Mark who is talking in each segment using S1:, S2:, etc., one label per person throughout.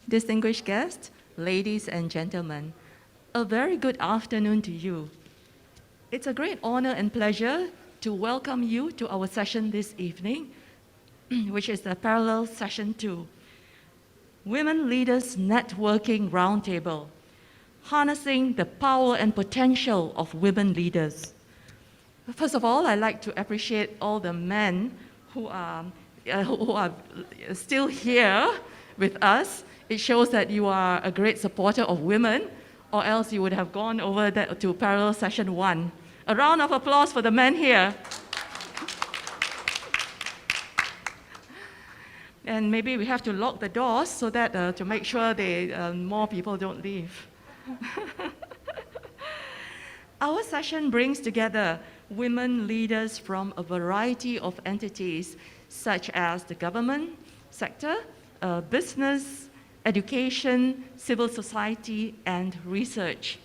S1: Distinguished guests, ladies and gentlemen, a very good afternoon to you. It's a great honor and pleasure to welcome you to our session this evening, which is the parallel session 2, Women Leaders Networking Roundtable, Harnessing the Power and Potential of Women Leaders. First of all, I'd like to appreciate all the men who are still here with us. It shows that you are a great supporter of women, or else you would have gone over to parallel session 1. A round of applause for the men here. And maybe we have to lock the doors so that to make sure more people don't leave. Our session brings together women leaders from a variety of entities, such as the government sector, business, education, civil society, and research.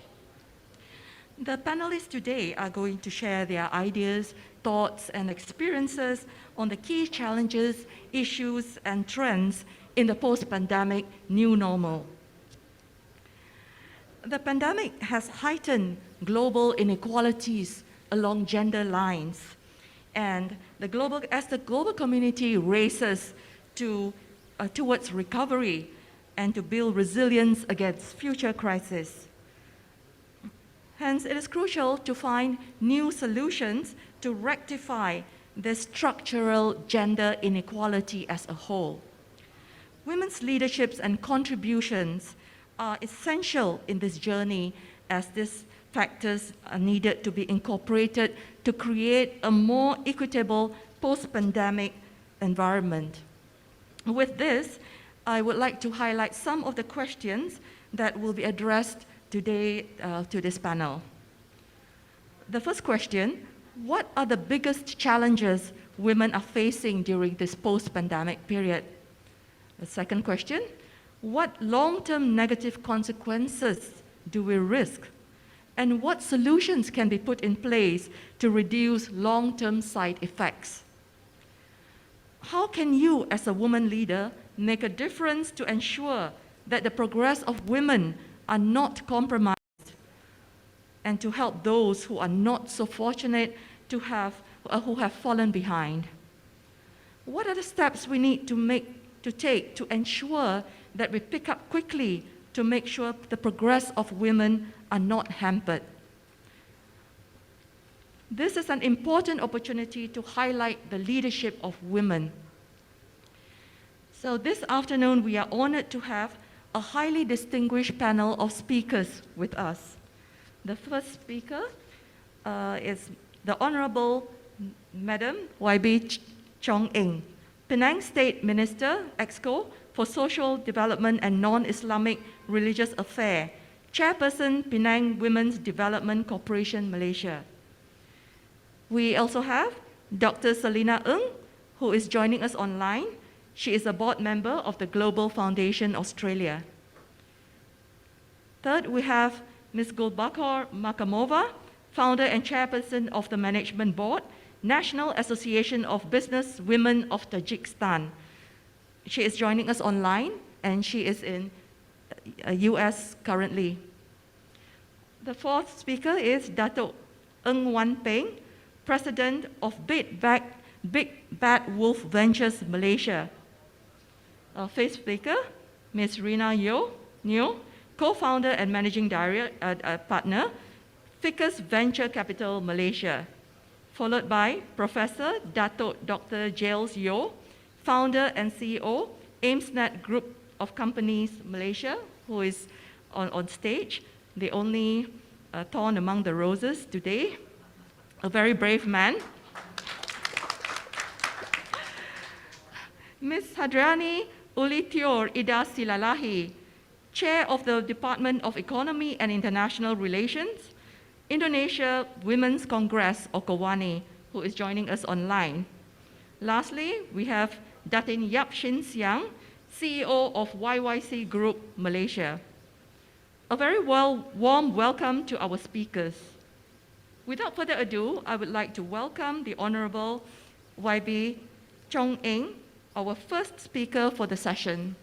S1: The panelists today are going to share their ideas, thoughts, and experiences on the key challenges, issues, and trends in the post-pandemic new normal. The pandemic has heightened global inequalities along gender lines, and as the global community races towards recovery and to build resilience against future crises. Hence, it is crucial to find new solutions to rectify the structural gender inequality as a whole. Women's leaderships and contributions are essential in this journey, as these factors are needed to be incorporated to create a more equitable post-pandemic environment. With this, I would like to highlight some of the questions that will be addressed today to this panel. The first question: what are the biggest challenges women are facing during this post-pandemic period? The second question: what long-term negative consequences do we risk? And what solutions can be put in place to reduce long-term side effects? How can you, as a woman leader, make a difference to ensure that the progress of women are not compromised, and to help those who are not so fortunate who have fallen behind? What are the steps we need to take to ensure that we pick up quickly to make sure the progress of women are not hampered? This is an important opportunity to highlight the leadership of women. So this afternoon, we are honored to have a highly distinguished panel of speakers with us. The first speaker is the Honorable Madam YB Chong, Penang State Minister, EXCO, for Social Development and Non-Islamic Religious Affairs, Chairperson, Penang Women's Development Corporation, Malaysia. We also have Dr. Selena, who is joining us online. She is a board member of the Global Foundation Australia. Third, we have Ms. Gulbakhor Makhkamova, founder and chairperson of the Management Board, National Association of Business Women of Tajikistan. She is joining us online, and she is in US currently. The fourth speaker is Dato' Ng Wan Peng, President of Big Bad Wolf Ventures Malaysia. Our fifth speaker, Ms. Rina Neo, co-founder and managing partner, Ficus Venture Capital Malaysia, followed by Professor Dato' Dr. Giles Yeo, founder and CEO, AIMSNet Group of Companies Malaysia, who is on stage, the only thorn among the roses today, a very brave man. Ms. Hadrani Ulitior Ida Silalahi, Chair of the Department of Economy and International Relations, Indonesia Women's Congress, or Kowani, who is joining us online. Lastly, we have Datin Yap Shin Siang, CEO of YYC Group, Malaysia. A very warm welcome to our speakers. Without further ado, I would like to welcome the Honorable YB Chong, our first speaker for the session.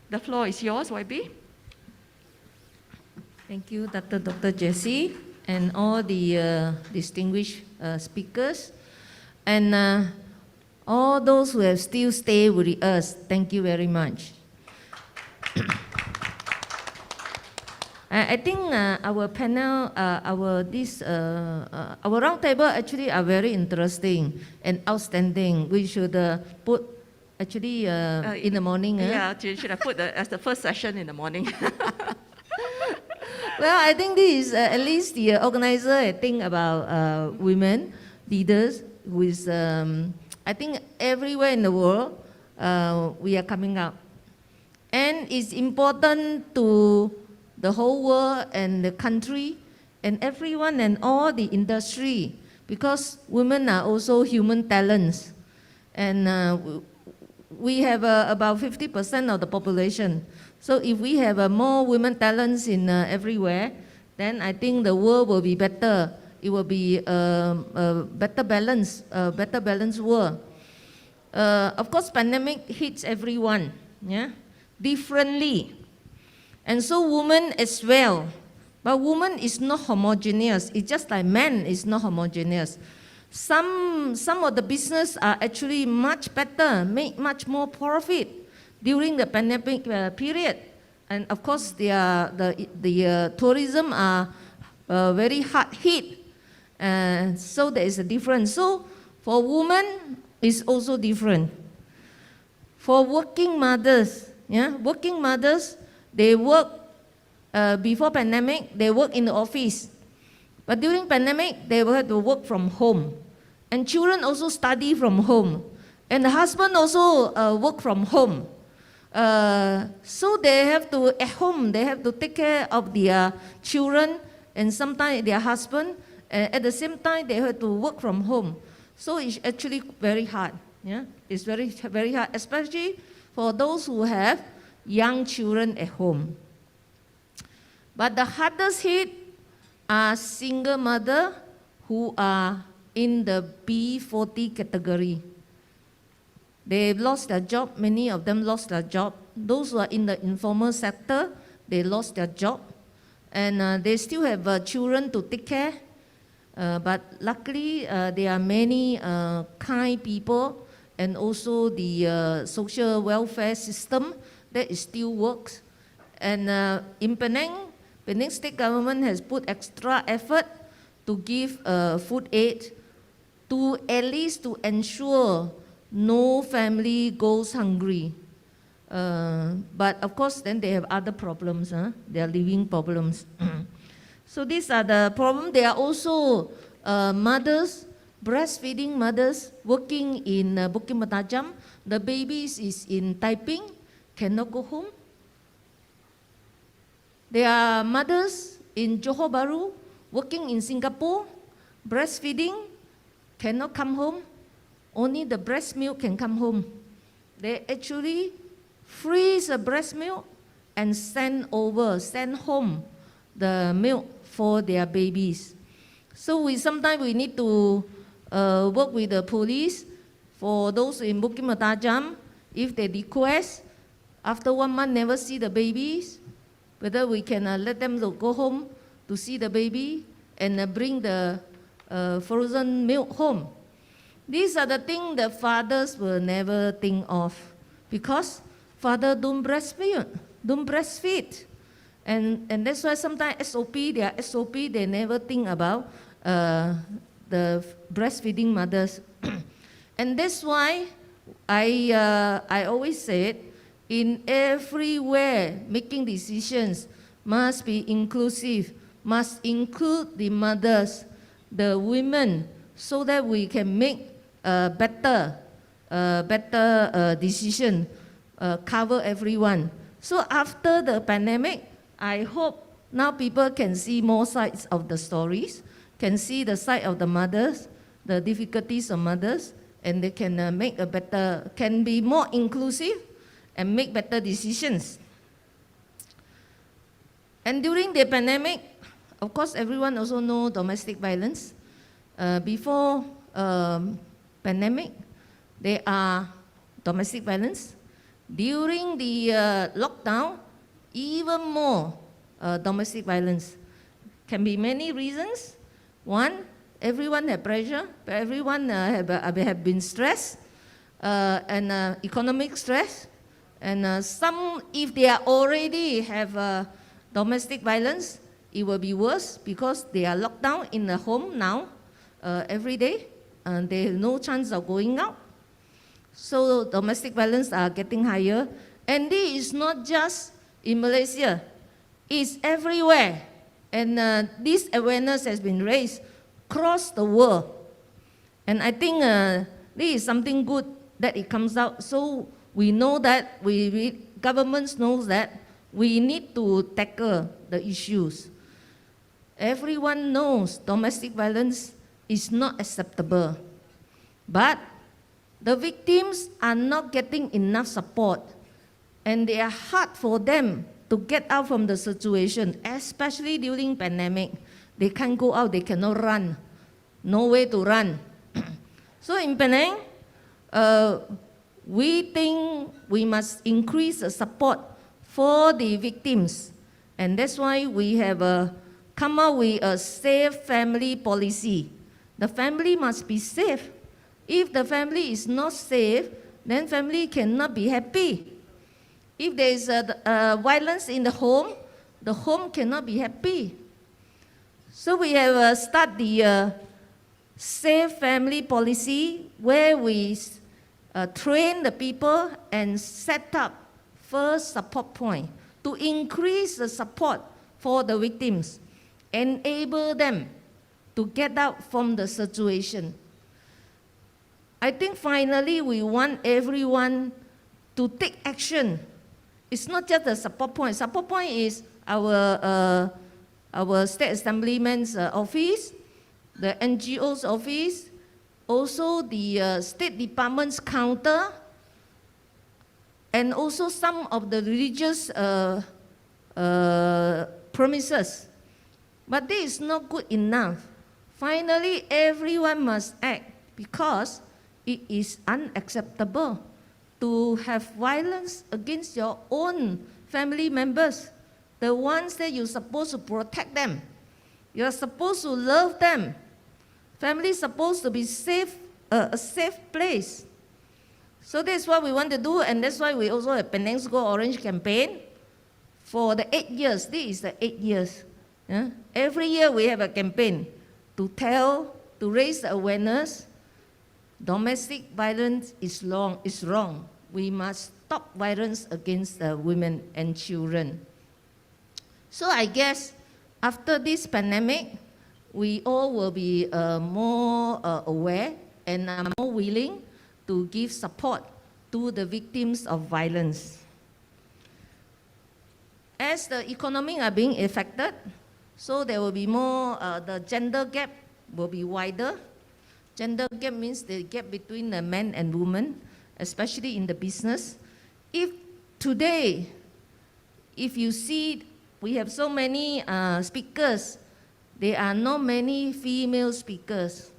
S1: The floor is yours, YB.
S2: Thank you, Dr. Jessie, and all the distinguished speakers, and all those who have still stayed with us. Thank you very much. I think our panel, our roundtable actually are very interesting and outstanding. We should put actually in the morning.
S1: Yeah, you should have put as the first session in the morning.
S2: Well, I think this is at least the organizer, I think about women leaders who is, I think everywhere in the world, we are coming up. And it's important to the whole world and the country and everyone and all the industry, because women are also human talents. And we have about 50% of the population. So if we have more women talents in everywhere, then I think the world will be better. It will be a better balanced world. Of course, pandemic hits everyone, yeah, differently. And so women as well. But woman is not homogeneous. It's just like man is not homogeneous. Some of the business are actually much better, make much more profit during the pandemic period. And of course, the tourism are very hard hit. So there is a difference. So for women, it's also different. For working mothers, they work before pandemic, they work in the office. But during pandemic, they will have to work from home. And children also study from home. And the husband also work from home. So they have to, at home, they have to take care of their children and sometimes their husband. At the same time, they have to work from home. So it's actually very hard. Yeah? It's very, very hard, especially for those who have young children at home. But the hardest hit are single mothers who are in the B40 category. They lost their job, many of them lost their job. Those who are in the informal sector, they lost their job. And they still have children to take care. But luckily, there are many kind people and also the social welfare system that still works. And in Penang State government has put extra effort to give food aid to at least to ensure no family goes hungry. But of course, then they have other problems, their living problems. So these are the problems. There are also mothers, breastfeeding mothers working in Bukit Matajam. The babies is in Taiping, cannot go home. There are mothers in Johor Bahru working in Singapore, breastfeeding, cannot come home. Only the breast milk can come home. They actually freeze the breast milk and send home the milk for their babies. So sometimes we need to work with the police for those in Bukit Matajam. If they request, after 1 month never see the babies, whether we can let them go home to see the baby and bring the frozen milk home. These are the things the fathers will never think of, because father don't breastfeed. And that's why sometimes their SOP, they never think about the breastfeeding mothers. And that's why I always said, in everywhere making decisions must be inclusive, must include the mothers, the women, so that we can make a better decision, cover everyone. So after the pandemic, I hope now people can see more sides of the stories, can see the side of the mothers, the difficulties of mothers, and they can can be more inclusive and make better decisions. And during the pandemic, of course, everyone also knows domestic violence. Before pandemic, there are domestic violence, During the lockdown, even more domestic violence. Can be many reasons. One, everyone have pressure, everyone have been stressed, and economic stress. And some, if they are already have domestic violence, it will be worse because they are locked down in the home now every day, and they have no chance of going out. So domestic violence are getting higher. And this is not just in Malaysia, it's everywhere. And this awareness has been raised across the world. And I think this is something good that it comes out. So we know that, governments knows that we need to tackle the issues. Everyone knows domestic violence is not acceptable. But the victims are not getting enough support. And they are hard for them to get out from the situation, especially during pandemic. They can't go out, they cannot run. No way to run. So in Penang, we think we must increase the support for the victims. And that's why we have come up with a safe family policy. The family must be safe. If the family is not safe, then family cannot be happy. If there is violence in the home cannot be happy. So we have started the safe family policy where we train the people and set up first support point to increase the support for the victims, enable them to get out from the situation. I think finally we want everyone to take action. It's not just the support point. Support point is our State Assemblyman's office, the NGO's office, also the State Department's counter, and also some of the religious premises. But this is not good enough. Finally, everyone must act because it is unacceptable to have violence against your own family members, the ones that you're supposed to protect them. You're supposed to love them. Family is supposed to be safe, a safe place. So that's what we want to do, and that's why we also have Penang's Go Orange campaign for the 8 years. This is the 8 years. Yeah? Every year we have a campaign to raise the awareness. Domestic violence is wrong. We must stop violence against women and children. So I guess after this pandemic, we all will be more aware and more willing to give support to the victims of violence. As the economy are being affected, so there will be more, the gender gap will be wider. Gender gap means the gap between the men and women, especially in the business. If today, if you see, we have so many speakers, there are not many female speakers.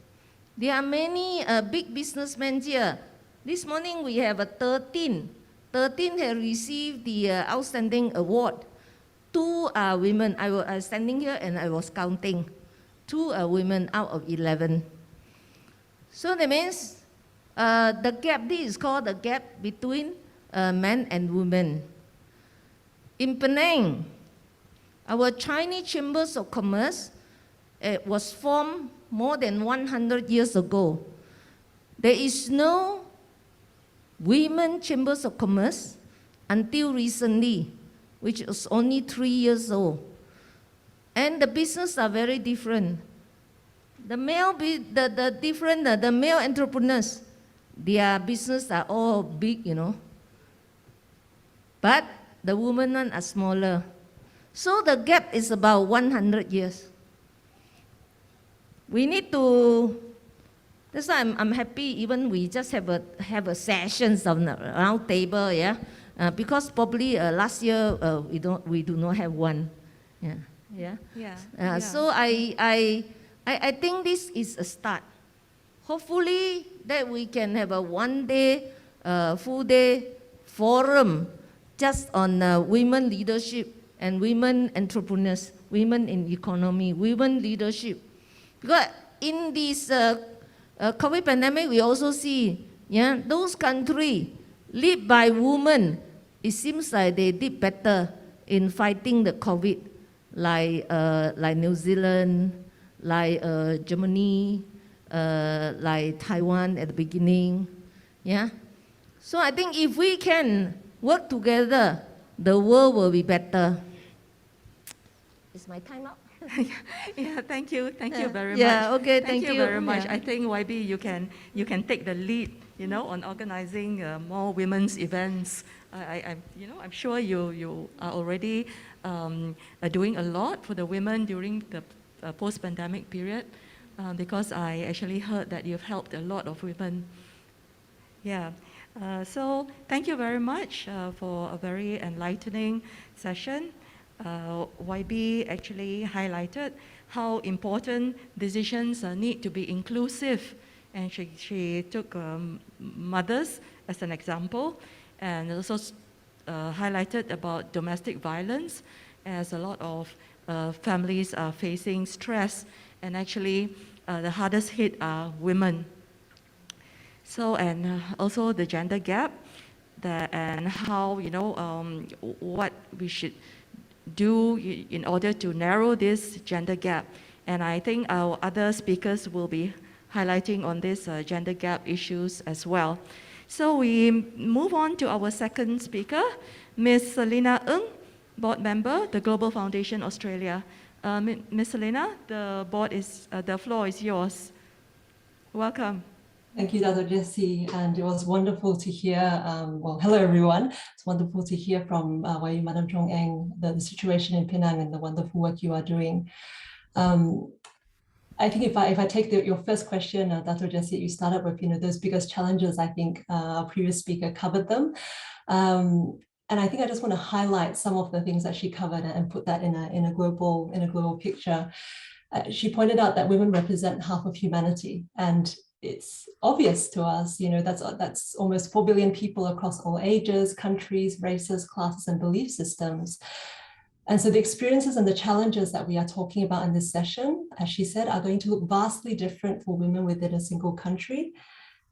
S2: There are many big businessmen here. This morning we have 13. 13 have received the outstanding award. 2 are women. I was standing here and I was counting. 2 are women out of 11. So that means the gap, this is called the gap between men and women. In Penang, our Chinese Chambers of Commerce was formed more than 100 years ago. There is no women Chambers of Commerce until recently, which was only 3 years old. And the business are very different. The male entrepreneurs, their business are all big, you know. But the women one are smaller. So the gap is about 100 years. We need to, that's why I'm happy even we just have a sessions of the round table, yeah. Because probably last year we do not have one. Yeah. So I think this is a start. Hopefully that we can have a 1 day, full day forum just on women leadership and women entrepreneurs, women in economy, women leadership. Because in this COVID pandemic, we also see, those countries led by women, it seems like they did better in fighting the COVID, like New Zealand, like Germany, like Taiwan at the beginning. Yeah. So I think if we can work together, the world will be better. Is my time up?
S1: Yeah, thank you very much.
S2: Yeah, okay, thank
S1: you
S2: you.
S1: very much.
S2: Yeah.
S1: I think YB, you can take the lead, on organizing more women's events. I'm sure you are already doing a lot for the women during the post-pandemic period, because I actually heard that you've helped a lot of women. Yeah. So thank you very much for a very enlightening session. YB actually highlighted how important decisions need to be inclusive, and she took mothers as an example, and also highlighted about domestic violence, as a lot of families are facing stress, and actually the hardest hit are women. So, and also the gender gap, and how, what we should do in order to narrow this gender gap. And I think our other speakers will be highlighting on this gender gap issues as well. So we move on to our second speaker, Ms. Selena Ng, board member, the Global Foundation Australia. Ms. Selena, the floor is yours. Welcome.
S3: Thank you, Dr. Jessie, and it was wonderful to hear, hello everyone. It's wonderful to hear from YU Madam Chong Eng, the situation in Penang and the wonderful work you are doing. I think if I take your first question, Dr. Jessie, you started with, those biggest challenges. I think our previous speaker covered them. And I think I just want to highlight some of the things that she covered and put that in a global picture. She pointed out that women represent half of humanity, and it's obvious to us, that's almost 4 billion people across all ages, countries, races, classes, and belief systems. And so the experiences and the challenges that we are talking about in this session, as she said, are going to look vastly different for women within a single country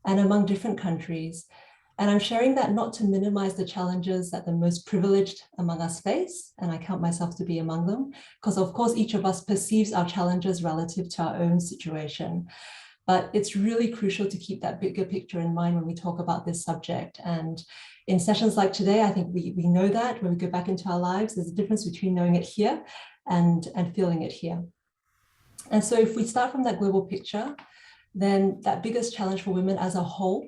S3: and among different countries. And I'm sharing that not to minimize the challenges that the most privileged among us face, and I count myself to be among them, because of course each of us perceives our challenges relative to our own situation. But it's really crucial to keep that bigger picture in mind when we talk about this subject. And in sessions like today, I think we know that when we go back into our lives, there's a difference between knowing it here and feeling it here. And so if we start from that global picture, then that biggest challenge for women as a whole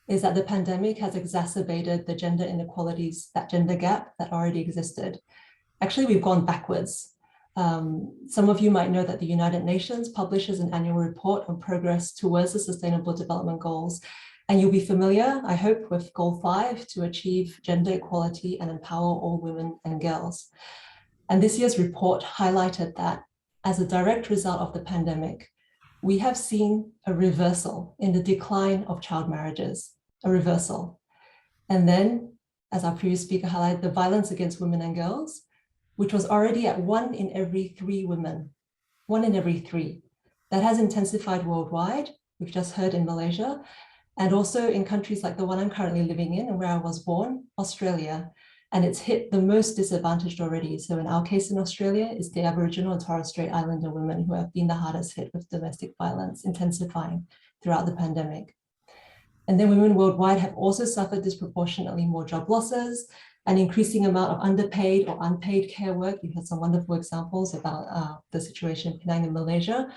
S3: is that the pandemic has exacerbated the gender inequalities, that gender gap that already existed. Actually, we've gone backwards. Some of you might know that the United Nations publishes an annual report on progress towards the Sustainable Development Goals. And you'll be familiar, I hope, with Goal 5 to achieve gender equality and empower all women and girls. And this year's report highlighted that as a direct result of the pandemic, we have seen a reversal in the decline of child marriages, a reversal. And then, as our previous speaker highlighted, the violence against women and girls, which was already at 1 in every 3 women, 1 in every 3. That has intensified worldwide, we've just heard in Malaysia, and also in countries like the one I'm currently living in and where I was born, Australia, and it's hit the most disadvantaged already. So in our case in Australia, it's the Aboriginal and Torres Strait Islander women who have been the hardest hit with domestic violence intensifying throughout the pandemic. And then women worldwide have also suffered disproportionately more job losses, an increasing amount of underpaid or unpaid care work. You had some wonderful examples about the situation in Penang in Malaysia,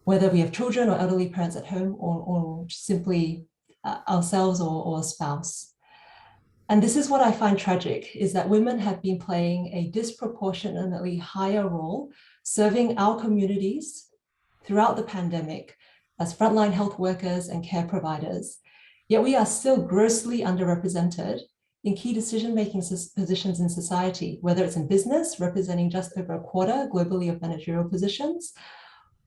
S3: whether we have children or elderly parents at home or simply ourselves or a spouse. And this is what I find tragic, is that women have been playing a disproportionately higher role serving our communities throughout the pandemic as frontline health workers and care providers. Yet we are still grossly underrepresented in key decision-making positions in society, whether it's in business, representing just over a quarter globally of managerial positions,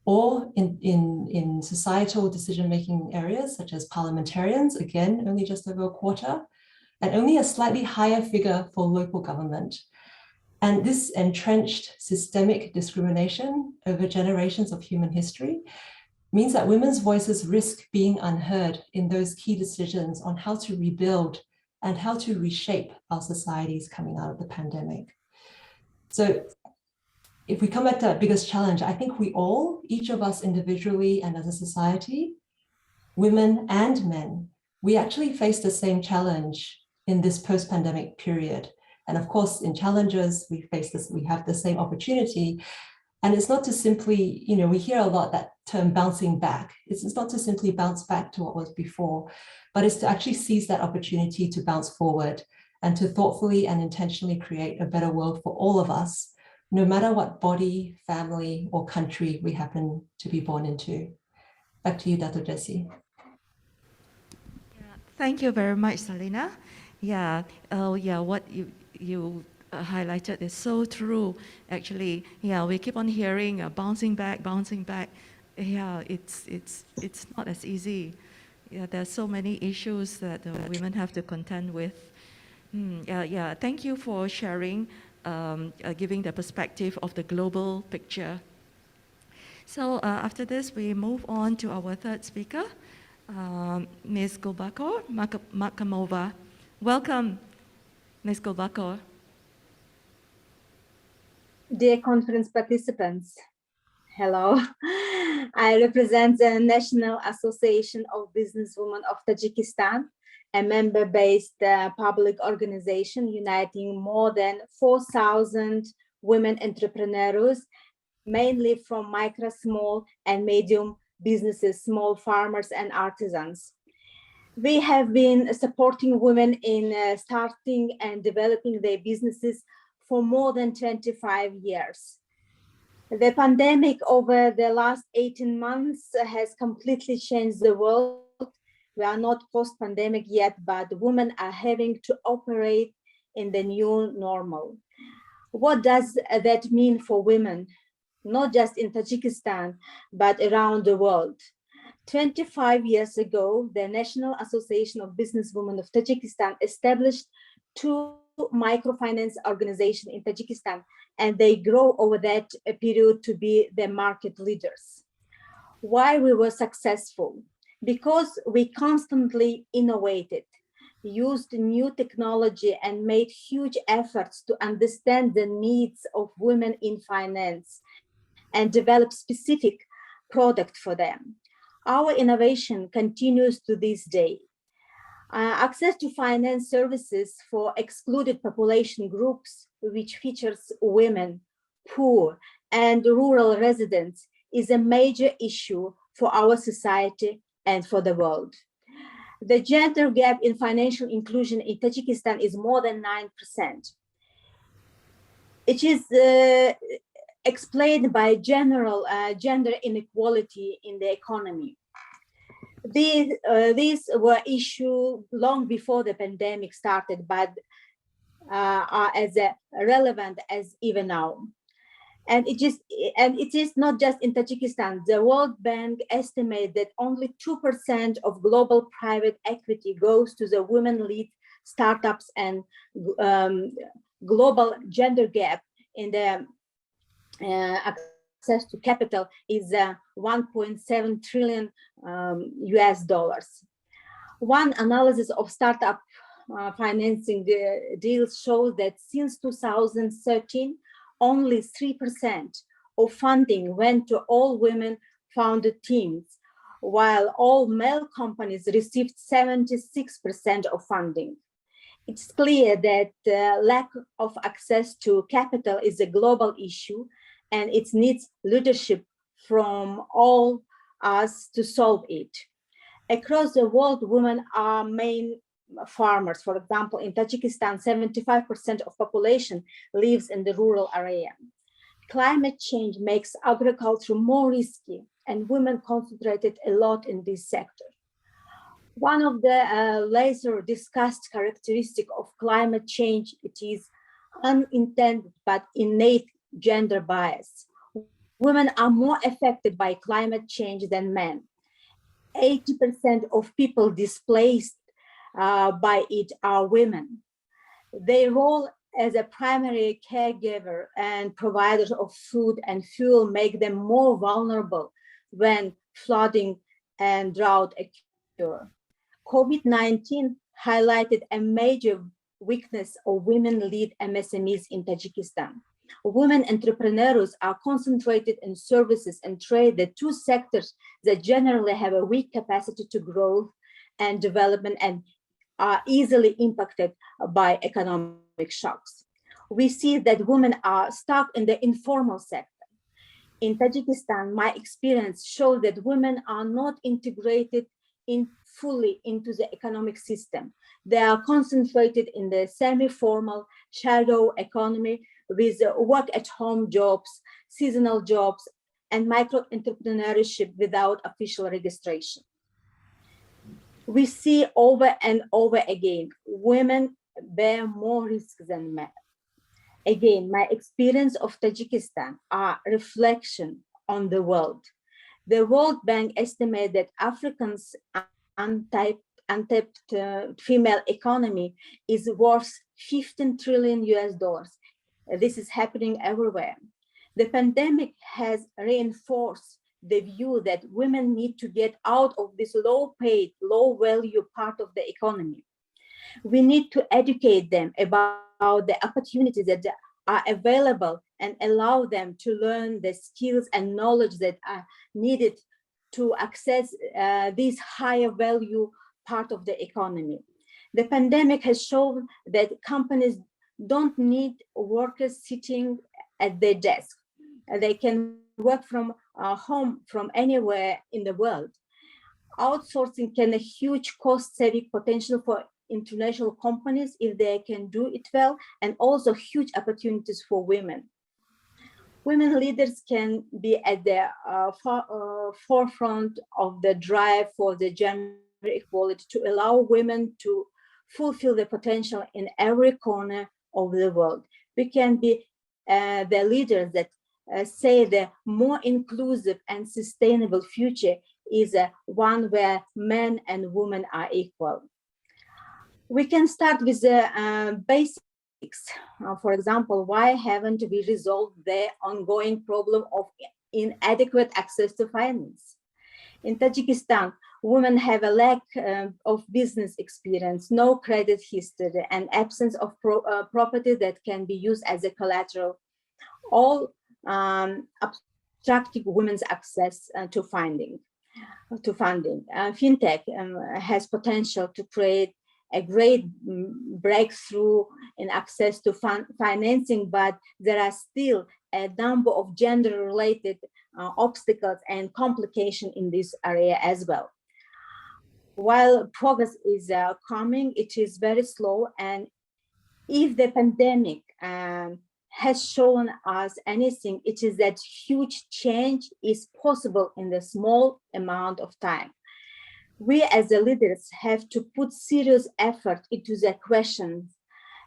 S3: or in societal decision-making areas, such as parliamentarians, again, only just over a quarter, and only a slightly higher figure for local government. And this entrenched systemic discrimination over generations of human history means that women's voices risk being unheard in those key decisions on how to rebuild and how to reshape our societies coming out of the pandemic. So if we come back to that biggest challenge, I think we all, each of us individually and as a society, women and men, we actually face the same challenge in this post-pandemic period. And of course, in challenges, we have the same opportunity. And it's not to simply, we hear a lot that term bouncing back. It's not to simply bounce back to what was before, but it's to actually seize that opportunity to bounce forward and to thoughtfully and intentionally create a better world for all of us, no matter what body, family, or country we happen to be born into. Back to you, Dr. Jessie.
S1: Thank you very much, Selena. What you highlighted is so true. Actually, we keep on hearing bouncing back. Yeah, it's not as easy. Yeah, there's so many issues that women have to contend with. Thank you for sharing, giving the perspective of the global picture. So after this, we move on to our third speaker, Ms. Gulbakhor, Makhkamova. Welcome, Ms. Gulbakhor.
S4: Dear conference participants, hello. I represent the National Association of Businesswomen of Tajikistan, a member-based public organization uniting more than 4,000 women entrepreneurs, mainly from micro, small, and medium businesses, small farmers, and artisans. We have been supporting women in starting and developing their businesses for more than 25 years. The pandemic over the last 18 months has completely changed the world. We are not post-pandemic yet, but women are having to operate in the new normal. What does that mean for women, not just in Tajikistan, but around the world? 25 years ago, the National Association of Businesswomen of Tajikistan established two microfinance organizations in Tajikistan, and they grow over that period to be the market leaders. Why we were successful? Because we constantly innovated, used new technology, and made huge efforts to understand the needs of women in finance and develop specific product for them. Our innovation continues to this day. Access to finance services for excluded population groups, which features women, poor, and rural residents, is a major issue for our society and for the world. The gender gap in financial inclusion in Tajikistan is more than 9%. It is explained by general gender inequality in the economy. These were issues long before the pandemic started, but are as relevant as even now. And it is not just in Tajikistan. The World Bank estimates that only 2% of global private equity goes to the women-led startups, and global gender gap in the access to capital is 1.7 trillion US dollars. One analysis of startup financing deals shows that since 2013, only 3% of funding went to all women-founded teams, while all male companies received 76% of funding. It's clear that lack of access to capital is a global issue, and it needs leadership from all us to solve it. Across the world, women are main farmers. For example, in Tajikistan, 75% of population lives in the rural area. Climate change makes agriculture more risky, and women concentrated a lot in this sector. One of the later discussed characteristics of climate change, it is unintended but innate gender bias. Women are more affected by climate change than men. 80% of people displaced by it are women. Their role as a primary caregiver and providers of food and fuel make them more vulnerable when flooding and drought occur. COVID-19 highlighted a major weakness of women-led MSMEs in Tajikistan. Women entrepreneurs are concentrated in services and trade, the two sectors that generally have a weak capacity to growth and development and are easily impacted by economic shocks. We see that women are stuck in the informal sector. In Tajikistan, my experience shows that women are not integrated fully into the economic system. They are concentrated in the semi-formal shadow economy with work-at-home jobs, seasonal jobs, and micro-entrepreneurship without official registration. We see over and over again, women bear more risks than men. Again, my experience of Tajikistan are reflection on the world. The World Bank estimates that Africa's untapped female economy is worth 15 trillion US dollars. This is happening everywhere. The pandemic has reinforced the view that women need to get out of this low-paid, low-value part of the economy. We need to educate them about the opportunities that are available and allow them to learn the skills and knowledge that are needed to access this higher value part of the economy. The pandemic has shown that companies don't need workers sitting at their desk. They can work from home from anywhere in the world. Outsourcing can a huge cost-saving potential for international companies if they can do it well, and also huge opportunities for women. Women leaders can be at the forefront of the drive for the gender equality to allow women to fulfill their potential in every corner of the world. We can be the leaders that say the more inclusive and sustainable future is one where men and women are equal. We can start with the basics. For example, why haven't we resolved the ongoing problem of inadequate access to finance? In Tajikistan, women have a lack of business experience, no credit history, and absence of property that can be used as a collateral, all obstructing women's access to funding. Fintech has potential to create a great breakthrough in access to financing, but there are still a number of gender-related obstacles and complications in this area as well. While progress is coming, it is very slow, and if the pandemic has shown us anything, it is that huge change is possible in the small amount of time. We as the leaders have to put serious effort into the questions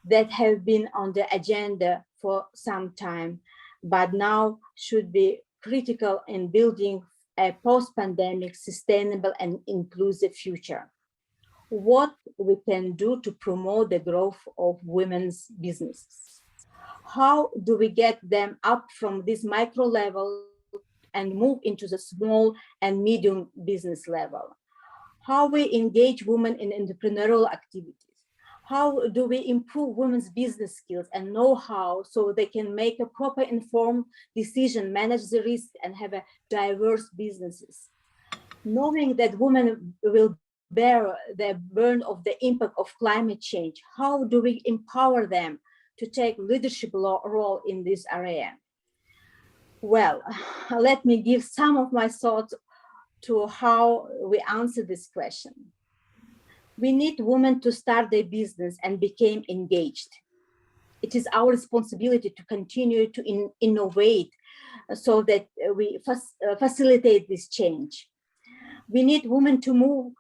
S4: that have been on the agenda for some time, but now should be critical in building a post-pandemic sustainable and inclusive future. What we can do to promote the growth of women's businesses? How do we get them up from this micro level and move into the small and medium business level? How we engage women in entrepreneurial activities? How do we improve women's business skills and know-how so they can make a proper informed decision, manage the risk, and have a diverse businesses? Knowing that women will bear the burden of the impact of climate change, how do we empower them to take leadership role in this area? Well, let me give some of my thoughts to how we answer this question. We need women to start their business and become engaged. It is our responsibility to continue to innovate so that we facilitate this change. We need women to move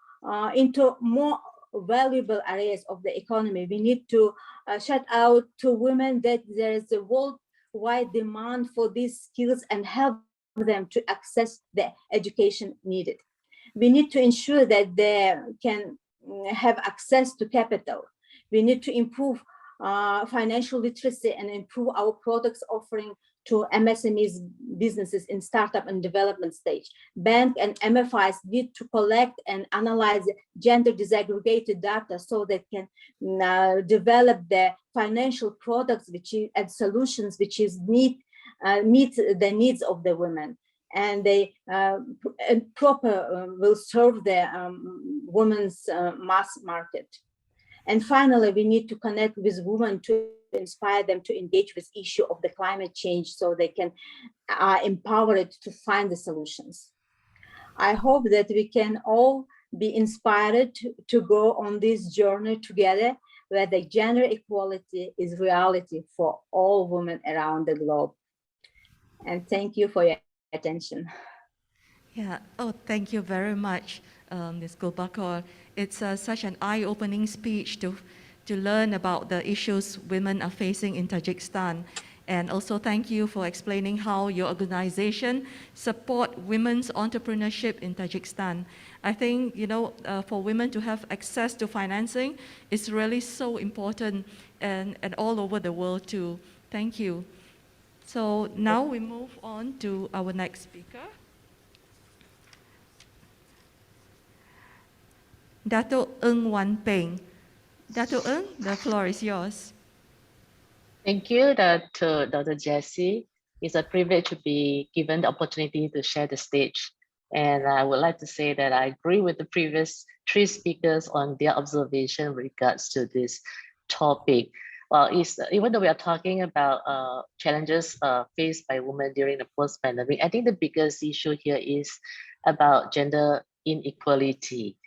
S4: into more valuable areas of the economy. We need to shout out to women that there is a worldwide demand for these skills and help them to access the education needed. We need to ensure that they can have access to capital. We need to improve financial literacy and improve our products offering to MSMEs businesses in startup and development stage. Bank and MFIs need to collect and analyze gender disaggregated data so they can develop the financial products and solutions which meet the needs of the women, and they will serve the women's mass market. And finally, we need to connect with women to inspire them to engage with issue of the climate change so they can empower it to find the solutions. I hope that we can all be inspired to go on this journey together, where the gender equality is reality for all women around the globe. And thank you for your attention.
S1: Yeah, oh, thank you very much, Ms. Gulbakhor. It's such an eye-opening speech to learn about the issues women are facing in Tajikistan. And also thank you for explaining how your organization support women's entrepreneurship in Tajikistan. I think, for women to have access to financing is really so important and all over the world too. Thank you. So now we move on to our next speaker. Dato' Ng Wan Peng. Dato' Ng, the floor is yours.
S5: Thank you, Dr. Jessie. It's a privilege to be given the opportunity to share the stage. And I would like to say that I agree with the previous three speakers on their observation with regards to this topic. Well, even though we are talking about challenges faced by women during the post-pandemic, I think the biggest issue here is about gender inequality,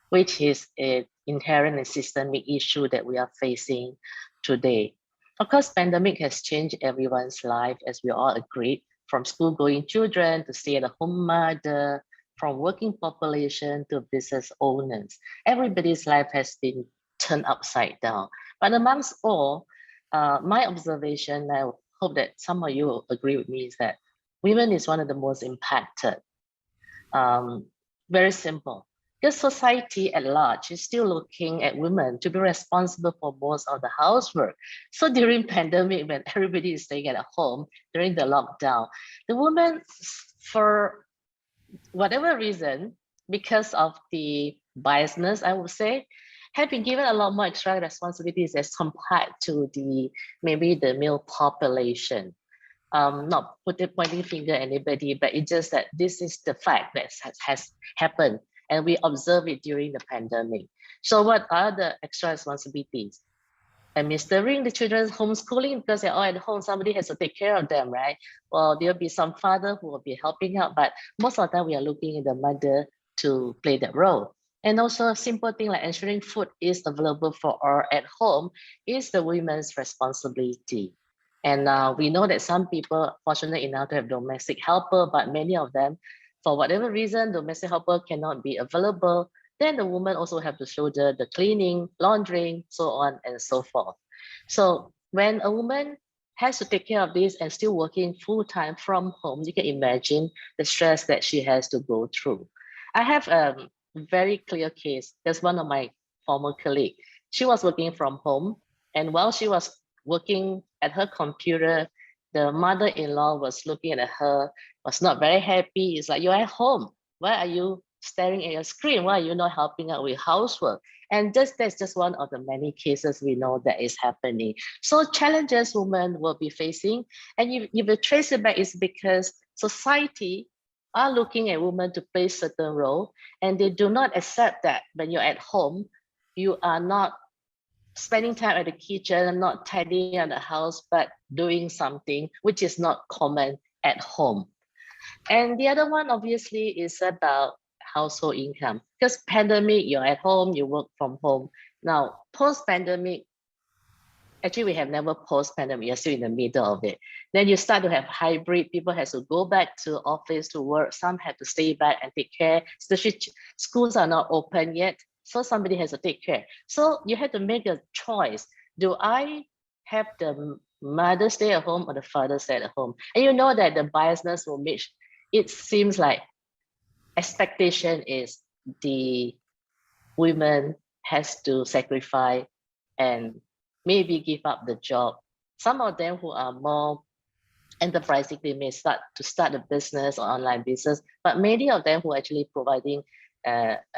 S5: which is an inherent and systemic issue that we are facing today. Of course, pandemic has changed everyone's life, as we all agreed, from school-going children to stay-at-home mother, from working population to business owners. Everybody's life has been turned upside down. But amongst all, my observation, I hope that some of you will agree with me, is that women is one of the most impacted. Very simple. Because society at large is still looking at women to be responsible for most of the housework. So during pandemic, when everybody is staying at home during the lockdown, the women, for whatever reason, because of the biasness, I would say, have been given a lot more extra responsibilities as compared to maybe the male population. Not pointing finger at anybody, but it's just that this is the fact that has happened. And we observe it during the pandemic. So what are the extra responsibilities? Administering the children's homeschooling, because they're all at home, somebody has to take care of them, right? Well, there'll be some father who will be helping out, but most of the time we are looking at the mother to play that role. And also a simple thing like ensuring food is available for all at home is the women's responsibility. And we know that some people are fortunate enough to have domestic helper, but many of them, for whatever reason, domestic helper cannot be available, then the woman also have to shoulder the cleaning, laundering, so on and so forth. So when a woman has to take care of this and still working full-time from home, you can imagine the stress that she has to go through. I have a very clear case. There's one of my former colleagues. She was working from home, and while she was working at her computer, the mother-in-law was looking at her, was not very happy. It's like, you're at home. Why are you staring at your screen? Why are you not helping out with housework? And that's just one of the many cases we know that is happening. So challenges women will be facing. And if you trace it back, it's because society are looking at women to play certain role, and they do not accept that when you're at home, you are not spending time at the kitchen and not tidying on the house, but doing something which is not common at home. And the other one obviously is about household income, because pandemic, you're at home, you work from home. Now, post-pandemic, actually we have never post-pandemic, you're still in the middle of it. Then you start to have hybrid, people have to go back to office to work, some have to stay back and take care, especially schools are not open yet. So somebody has to take care. So you have to make a choice. Do I have the mother stay at home or the father stay at home? And you know that the biasness will make it seems like expectation is the women has to sacrifice and maybe give up the job. Some of them who are more enterprising, they may start a business or online business, but many of them who are actually providing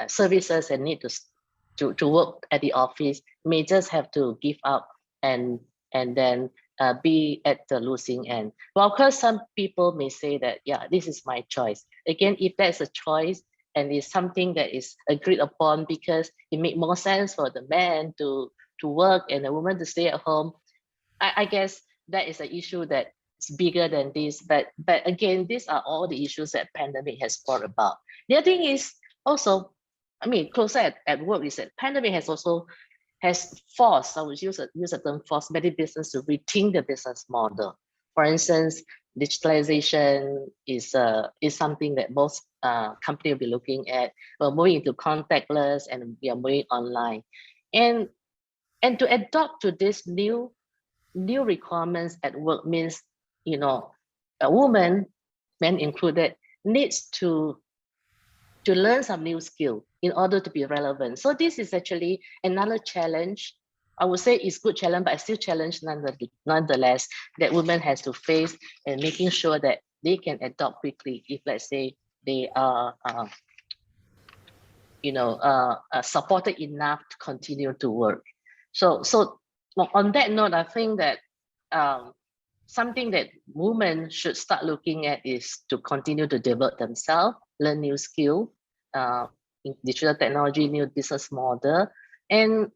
S5: services and need to work at the office may just have to give up and then be at the losing end. Well, of course, some people may say that, yeah, this is my choice. Again, if that's a choice and it's something that is agreed upon because it makes more sense for the man to work and the woman to stay at home, I guess that is an issue that is bigger than this. But again, these are all the issues that pandemic has brought about. The other thing is also, I mean, closer at work is that pandemic has forced, I would use a term, forced many businesses to rethink the business model. For instance, digitalization is something that most companies will be looking at. We're moving into contactless and we are moving online. And to adopt to this new requirements at work means, you know, a woman, men included, needs to learn some new skill in order to be relevant. So this is actually another challenge. I would say it's good challenge, but I still challenge nonetheless that women has to face, and making sure that they can adopt quickly if, let's say, they are supported enough to continue to work. So on that note, I think that something that women should start looking at is to continue to develop themselves, learn new skill, in digital technology, new business model, and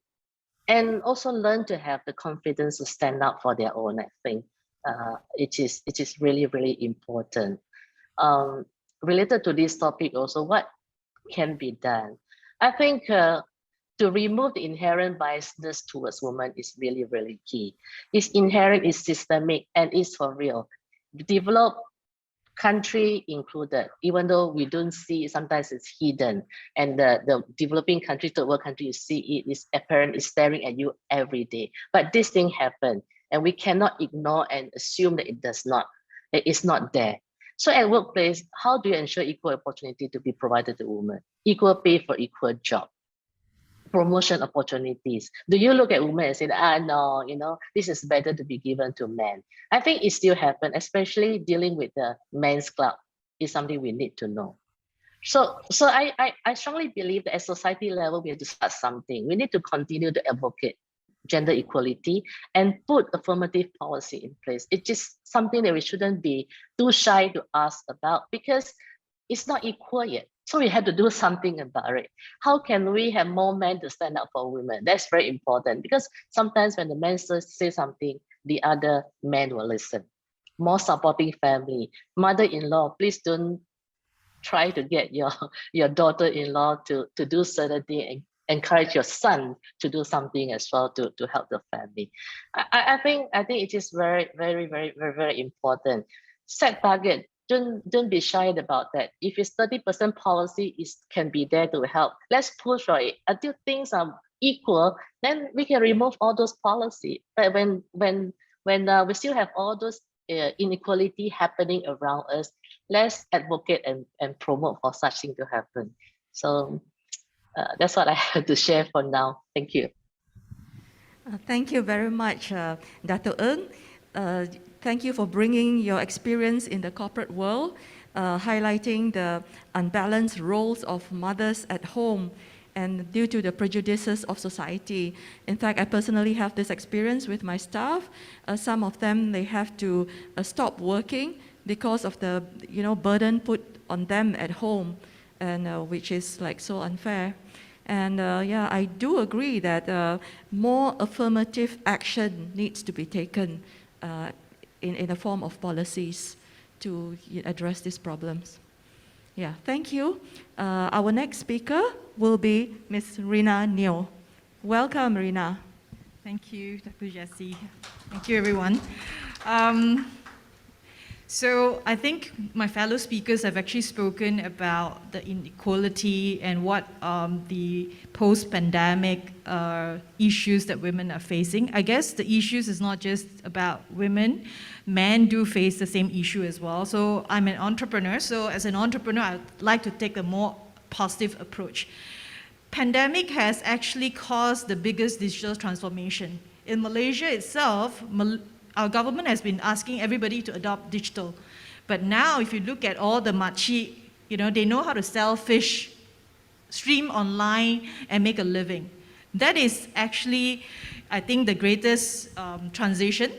S5: also learn to have the confidence to stand up for their own. I think it is really, really important. Related to this topic also, what can be done? I think to remove the inherent biasness towards women is really, really key. It's inherent, it's systemic, and it's for real. Developed country included, even though we don't see it, sometimes it's hidden. And the developing country, third world country, you see it is apparent, it's staring at you every day. But this thing happened, and we cannot ignore and assume that it does not, it is not there. So at workplace, how do you ensure equal opportunity to be provided to women? Equal pay for equal job. Promotion opportunities. Do you look at women and say, no, you know, this is better to be given to men? I think it still happens, especially dealing with the men's club is something we need to know. So I strongly believe that at society level, we have to start something. We need to continue to advocate gender equality and put affirmative policy in place. It's just something that we shouldn't be too shy to ask about because it's not equal yet. So we have to do something about it. How can we have more men to stand up for women? That's very important because sometimes when the men say something, the other men will listen. More supporting family. Mother-in-law, please don't try to get your daughter-in-law to do certain thing and encourage your son to do something as well to help the family. I think it is very, very, very, very, very important. Set target. Don't be shy about that. If it's 30% policy can be there to help, let's push for it until things are equal. Then we can remove all those policies. But when we still have all those inequality happening around us, let's advocate and promote for such thing to happen. So that's what I have to share for now. Thank you.
S1: Thank you very much, Dato' Ng. Thank you for bringing your experience in the corporate world, highlighting the unbalanced roles of mothers at home and due to the prejudices of society. In fact, I personally have this experience with my staff. Some of them, they have to stop working because of the burden put on them at home, and which is like so unfair. And yeah, I do agree that more affirmative action needs to be taken in the form of policies to address these problems. Yeah, thank you. Our next speaker will be Ms. Rina Neo. Welcome, Rina.
S6: Thank you, Dr. Jessie. Thank you, everyone. So I think my fellow speakers have actually spoken about the inequality and what the post-pandemic issues that women are facing. I guess the issues is not just about women. Men do face the same issue as well. So I'm an entrepreneur. So as an entrepreneur, I'd like to take a more positive approach. pandemic has actually caused the biggest digital transformation. In Malaysia itself, our government has been asking everybody to adopt digital. But now if you look at all the makcik, they know how to sell fish, stream online and make a living. That is actually, I think, the greatest transition,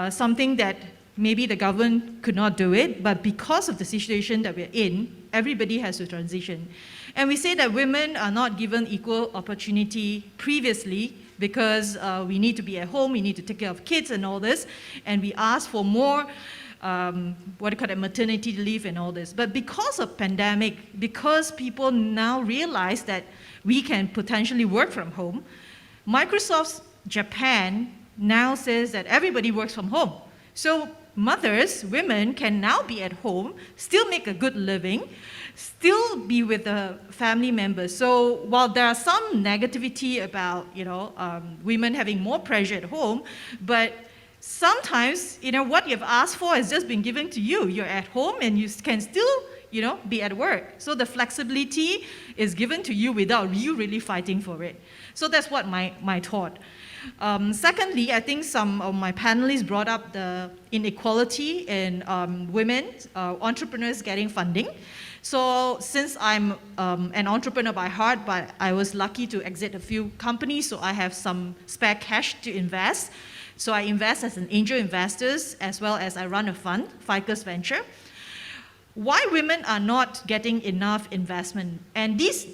S6: something that maybe the government could not do it, but because of the situation that we're in, everybody has to transition. And we say that women are not given equal opportunity previously because we need to be at home, we need to take care of kids and all this, and we ask for more maternity leave and all this. But because of pandemic, because people now realize that we can potentially work from home, Microsoft's Japan now says that everybody works from home. So mothers, women can now be at home, still make a good living, still be with the family members. So while there are some negativity about, women having more pressure at home, but sometimes, what you've asked for has just been given to you. You're at home and you can still, be at work. So the flexibility is given to you without you really fighting for it. So that's what my thought. Secondly, I think some of my panelists brought up the inequality in women, entrepreneurs getting funding. So since I'm an entrepreneur by heart, but I was lucky to exit a few companies, so I have some spare cash to invest. So I invest as an angel investor, as well as I run a fund, Ficus Venture. Why women are not getting enough investment? And this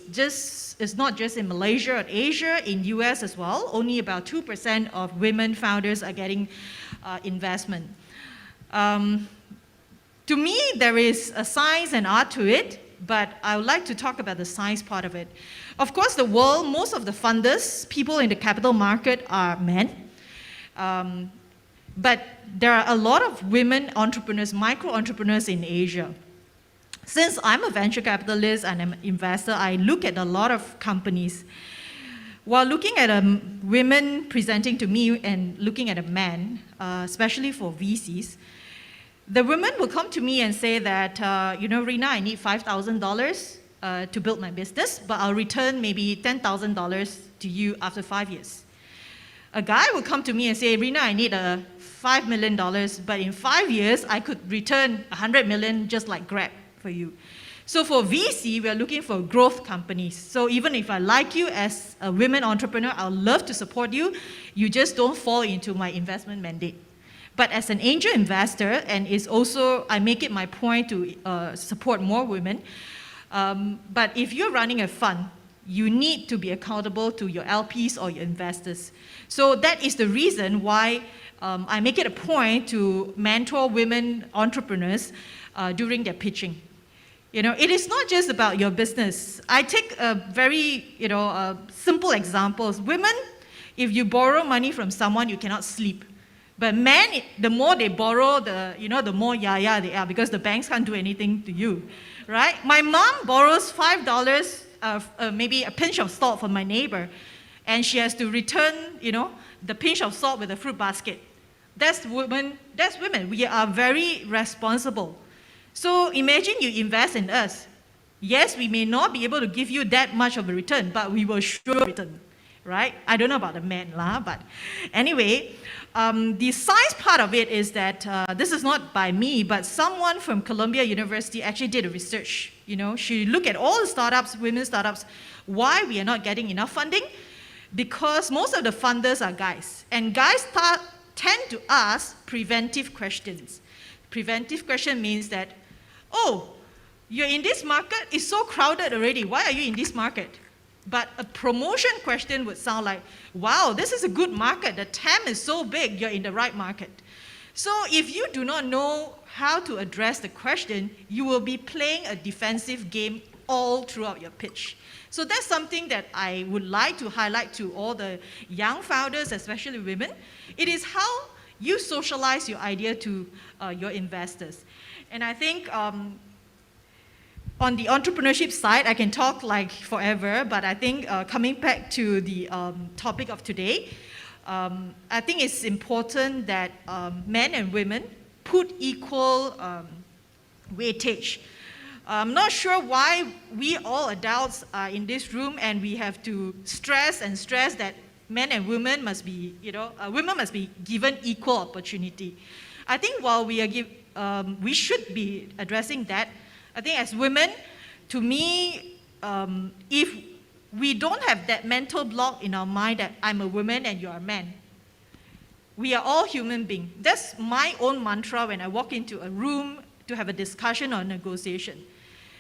S6: is not just in Malaysia or Asia, in US as well. Only about 2% of women founders are getting investment. To me, there is a science and art to it, but I would like to talk about the science part of it. Of course, the world, most of the funders, people in the capital market are men. But there are a lot of women entrepreneurs, micro-entrepreneurs in Asia. Since I'm a venture capitalist and I'm an investor, I look at a lot of companies. While looking at women presenting to me and looking at a man, especially for VCs, the women will come to me and say that, Rina, I need $5,000 to build my business, but I'll return maybe $10,000 to you after 5 years. A guy will come to me and say, Rina, I need $5 million, but in 5 years, I could return $100 million just like Grab for you. So for VC, we are looking for growth companies. So even if I like you as a women entrepreneur, I'll love to support you. You just don't fall into my investment mandate. But as an angel investor, and it's also, I make it my point to support more women. But if you're running a fund, you need to be accountable to your LPs or your investors. So that is the reason why I make it a point to mentor women entrepreneurs during their pitching. It is not just about your business. I take a very, simple examples. Women, if you borrow money from someone, you cannot sleep. But men, the more they borrow, the more yaya they are, because the banks can't do anything to you, right? My mom borrows $5, maybe a pinch of salt from my neighbor, and she has to return, the pinch of salt with a fruit basket. That's women. We are very responsible. So imagine you invest in us. Yes, we may not be able to give you that much of a return, but we will sure return, right? I don't know about the men, but anyway, the science part of it is that this is not by me, but someone from Columbia University actually did a research. She looked at all the startups, women startups, why we are not getting enough funding. Because most of the funders are guys, and guys tend to ask preventive questions. Preventive question means that, oh, you're in this market, it's so crowded already, why are you in this market? But a promotion question would sound like, wow, this is a good market, the TAM is so big, you're in the right market. So if you do not know how to address the question, you will be playing a defensive game all throughout your pitch. So that's something that I would like to highlight to all the young founders, especially women. It is how you socialize your idea to your investors. And I think on the entrepreneurship side, I can talk like forever, but I think coming back to the topic of today, I think it's important that men and women put equal weightage I'm not sure why we all adults are in this room and we have to stress and stress that men and women must be, women must be given equal opportunity. I think while we should be addressing that, I think as women, to me, if we don't have that mental block in our mind that I'm a woman and you're a man, we are all human beings. That's my own mantra when I walk into a room to have a discussion or negotiation.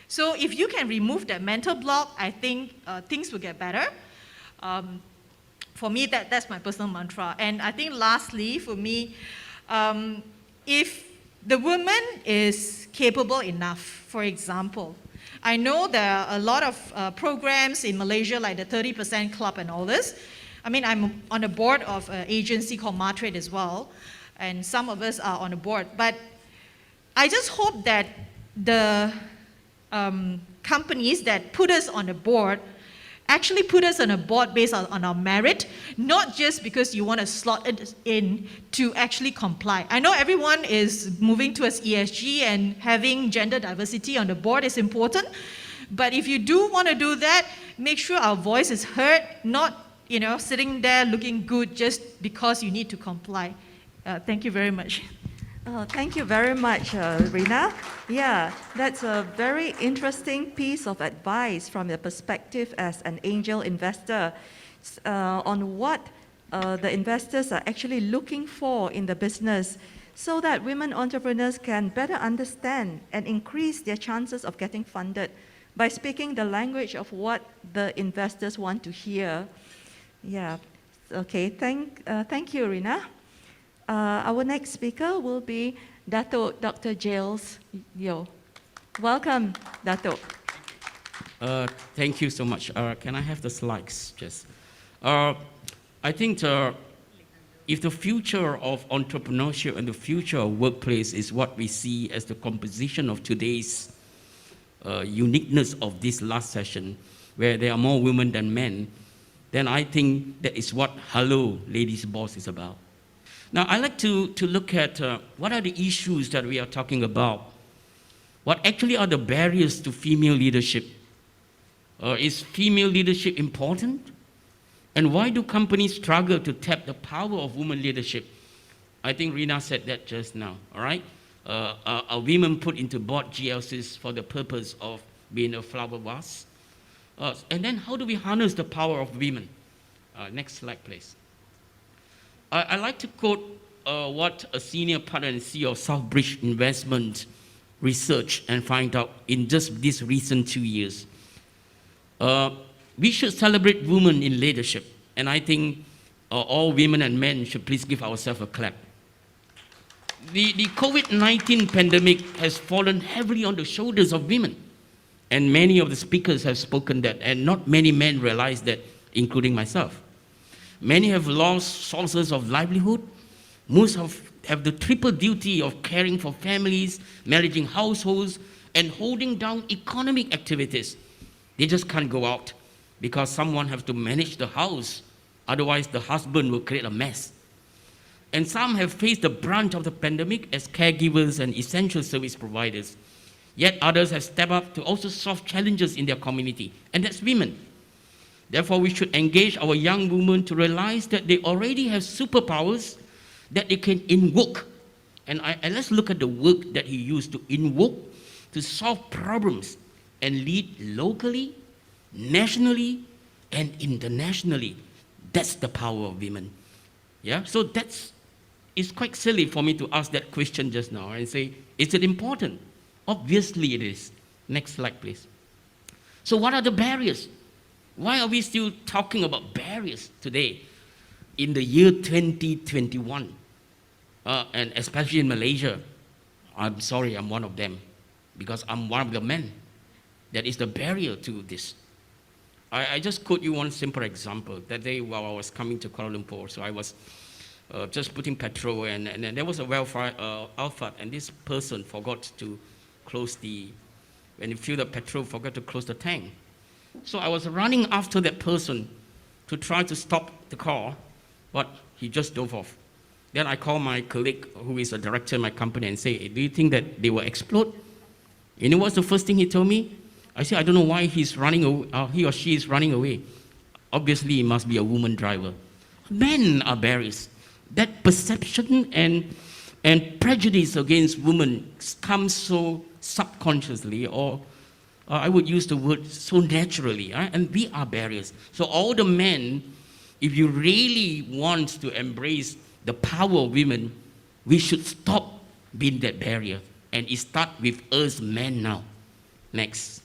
S6: So if you can remove that mental block, I think things will get better. For me, that's my personal mantra. And I think lastly, for me, if the woman is capable enough, for example, I know there are a lot of programs in Malaysia like the 30% Club and all this. I mean, I'm on the board of an agency called Matrade as well, and some of us are on the board. But I just hope that the companies that put us on the board actually put us on a board based on our merit, not just because you want to slot it in to actually comply. I know everyone is moving towards ESG and having gender diversity on the board is important, but if you do want to do that, make sure our voice is heard, not sitting there looking good just because you need to comply. Thank you very much.
S1: Thank you very much, Rina. Yeah, that's a very interesting piece of advice from your perspective as an angel investor on what the investors are actually looking for in the business so that women entrepreneurs can better understand and increase their chances of getting funded by speaking the language of what the investors want to hear. Yeah, okay, thank you, Rina. Our next speaker will be Dr. Jails Yo. Welcome, Dato.
S7: Thank you so much. Can I have the slides, Jess? I think if the future of entrepreneurship and the future of workplace is what we see as the composition of today's uniqueness of this last session, where there are more women than men, then I think that is what Hello Ladies Boss is about. Now, I like to look at what are the issues that we are talking about. What actually are the barriers to female leadership? Is female leadership important? And why do companies struggle to tap the power of women leadership? I think Rina said that just now, all right? Are women put into board GLCs for the purpose of being a flower vase? And then how do we harness the power of women? Next slide, please. I like to quote what a senior partner and CEO of Southbridge Investment researched and find out in just these recent 2 years. We should celebrate women in leadership, and I think all women and men should please give ourselves a clap. The COVID-19 pandemic has fallen heavily on the shoulders of women, and many of the speakers have spoken that, and not many men realize that, including myself. Many have lost sources of livelihood. Most have the triple duty of caring for families, managing households, and holding down economic activities. They just can't go out because someone has to manage the house. Otherwise, the husband will create a mess. And some have faced the brunt of the pandemic as caregivers and essential service providers. Yet others have stepped up to also solve challenges in their community, and that's women. Therefore, we should engage our young women to realize that they already have superpowers that they can invoke. And let's look at the word that he used, to invoke, to solve problems and lead locally, nationally, and internationally. That's the power of women. Yeah, so it's quite silly for me to ask that question just now and say, is it important? Obviously it is. Next slide, please. So what are the barriers? Why are we still talking about barriers today in the year 2021? And especially in Malaysia, I'm sorry, I'm one of them, because I'm one of the men. That is the barrier to this. I just quote you one simple example. That day while I was coming to Kuala Lumpur, so I was just putting petrol, and there was a welfare outfit, and this person forgot to close when you fill the petrol, forgot to close the tank. So I was running after that person to try to stop the car, but he just drove off. Then I called my colleague, who is a director in my company, and say, do you think that they will explode? You know what's the first thing he told me? I said, I don't know why he's running away, he or she is running away. Obviously, it must be a woman driver. Men are barriers. That perception and prejudice against women comes so subconsciously, or I would use the word so naturally, right? And we are barriers. So all the men, if you really want to embrace the power of women, we should stop being that barrier. And it starts with us men now. Next.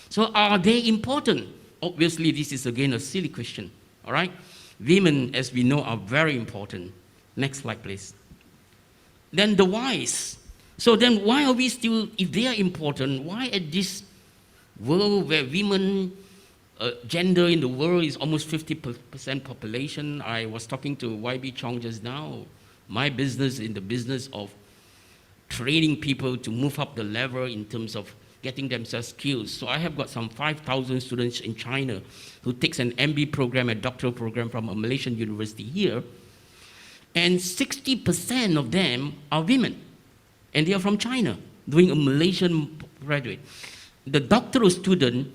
S7: So are they important? Obviously, this is again a silly question, all right? Women, as we know, are very important. Next slide, please. Then the whys. So then why are we still, if they are important, why at this world where women, gender in the world is almost 50% population? I was talking to YB Chong just now. My business in the business of training people to move up the level in terms of getting themselves skills. So I have got some 5,000 students in China who takes an MB program, a doctoral program from a Malaysian university here. And 60% of them are women. And they are from China, doing a Malaysian graduate. The doctoral student,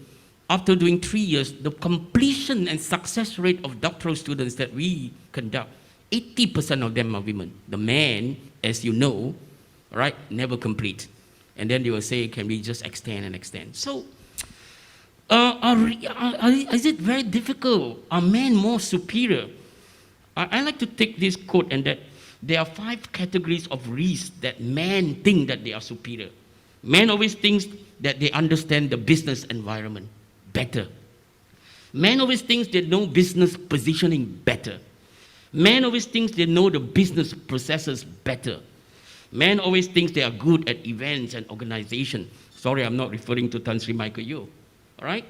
S7: after doing 3 years, the completion and success rate of doctoral students that we conduct, 80% of them are women. The men, as you know, right, never complete. And then they will say, can we just extend and extend? So, is it very difficult? Are men more superior? I like to take this quote and that there are 5 categories of risk that men think that they are superior. Men always think that they understand the business environment better. Men always think they know business positioning better. Men always think they know the business processes better. Men always think they are good at events and organization. Sorry, I'm not referring to Tan Sri Michael Yeo. All right?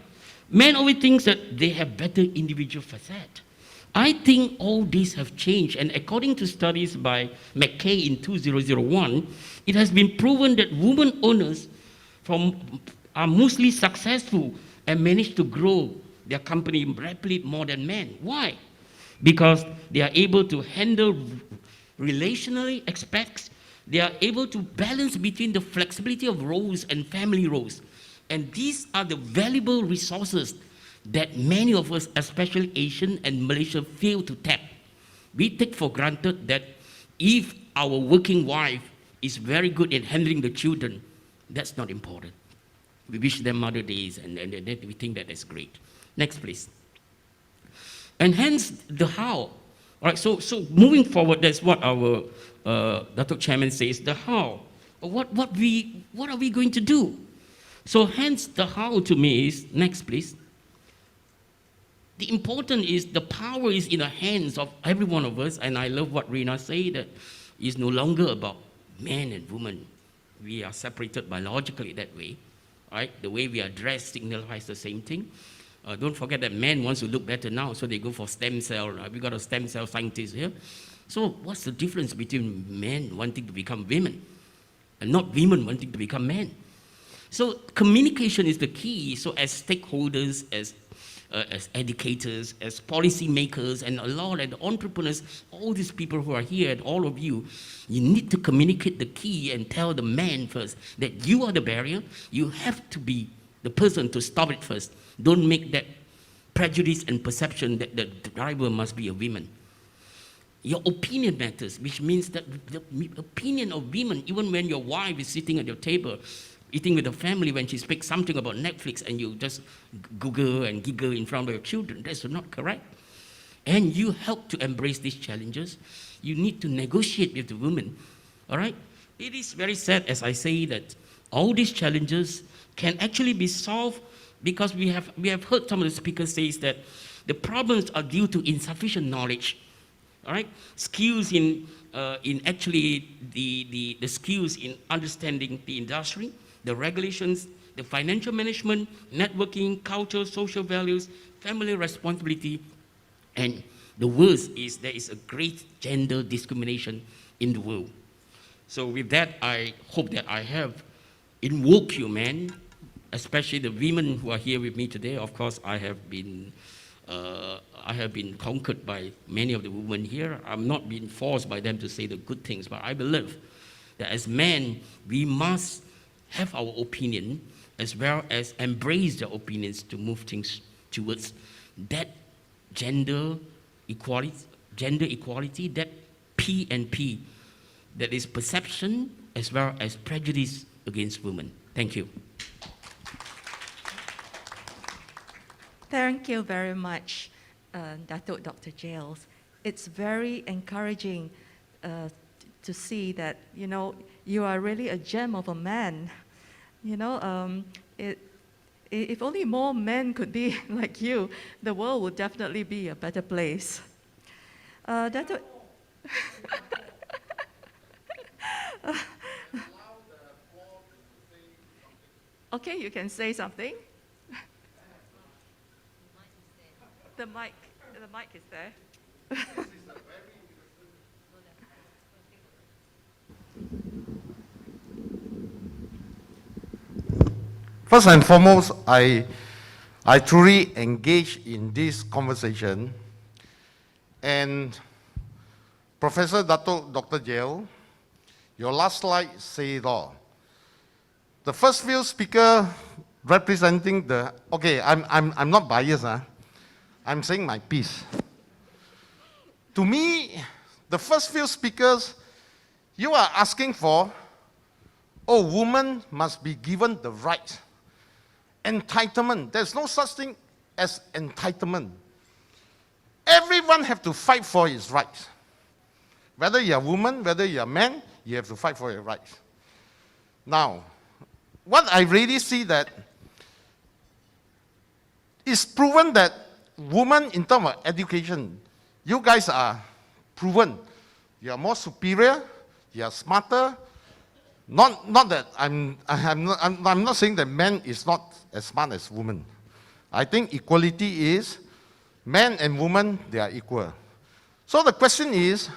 S7: Men always think that they have better individual facet. I think all these have changed, and according to studies by McKay in 2001, it has been proven that women owners are mostly successful and manage to grow their company rapidly more than men. Why? Because they are able to handle relationally aspects. They are able to balance between the flexibility of roles and family roles. And these are the valuable resources that many of us, especially Asian and Malaysia, fail to tap. We take for granted that if our working wife is very good in handling the children, that's not important. We wish them Mother Days and we think that is great. Next, please. And hence the how. All right, so moving forward, that's what our Datuk Chairman says, the how. What are we going to do? So hence the how to me is, next please. The important is the power is in the hands of every one of us, and I love what Rina said, that it's no longer about men and women. We are separated biologically that way, right? The way we are dressed signifies the same thing. Don't forget that men wants to look better now, so they go for stem cell. Right? We got a stem cell scientist here. So what's the difference between men wanting to become women and not women wanting to become men? So communication is the key. So as stakeholders, as educators, as policy makers, and a lot of entrepreneurs, all these people who are here, and all of you, you need to communicate the key and tell the man first that you are the barrier. You have to be the person to stop it first. Don't make that prejudice and perception that the driver must be a woman. Your opinion matters, which means that the opinion of women, even when your wife is sitting at your table, eating with the family, when she speaks something about Netflix and you just Google and giggle in front of your children, that's not correct. And you help to embrace these challenges. You need to negotiate with the women, all right? It is very sad, as I say, that all these challenges can actually be solved because we have heard some of the speakers say that the problems are due to insufficient knowledge, all right? Skills in actually the skills in understanding the industry, the regulations, the financial management, networking, culture, social values, family responsibility, and the worst is there is a great gender discrimination in the world. So with that, I hope that I have invoked you, men, especially the women who are here with me today. Of course, I have been conquered by many of the women here. I'm not being forced by them to say the good things, but I believe that as men, we must have our opinion as well as embrace their opinions to move things towards that gender equality, that P and P, that is perception as well as prejudice against women. Thank you.
S1: Thank you very much, Datuk Dr. Jales. It's very encouraging to see that, you know, you are really a gem of a man. You know, if only more men could be like you, the world would definitely be a better place. Datuk... Okay, you can say something. The mic is there.
S8: First and foremost, I truly engage in this conversation. And Professor Dr. Jale, your last slide says it all. The first few speakers representing the, okay, I'm not biased, I'm saying my piece. To me, the first few speakers, you are asking for, oh, women must be given the right. Entitlement. There's no such thing as entitlement. Everyone have to fight for his rights. Whether you're a woman, whether you're a man, you have to fight for your rights. Now, what I really see that is proven that women in terms of education, you guys are proven. You are more superior, you are smarter. Not that I'm not saying that men is not as smart as women. I think equality is men and women, they are equal. So the question is,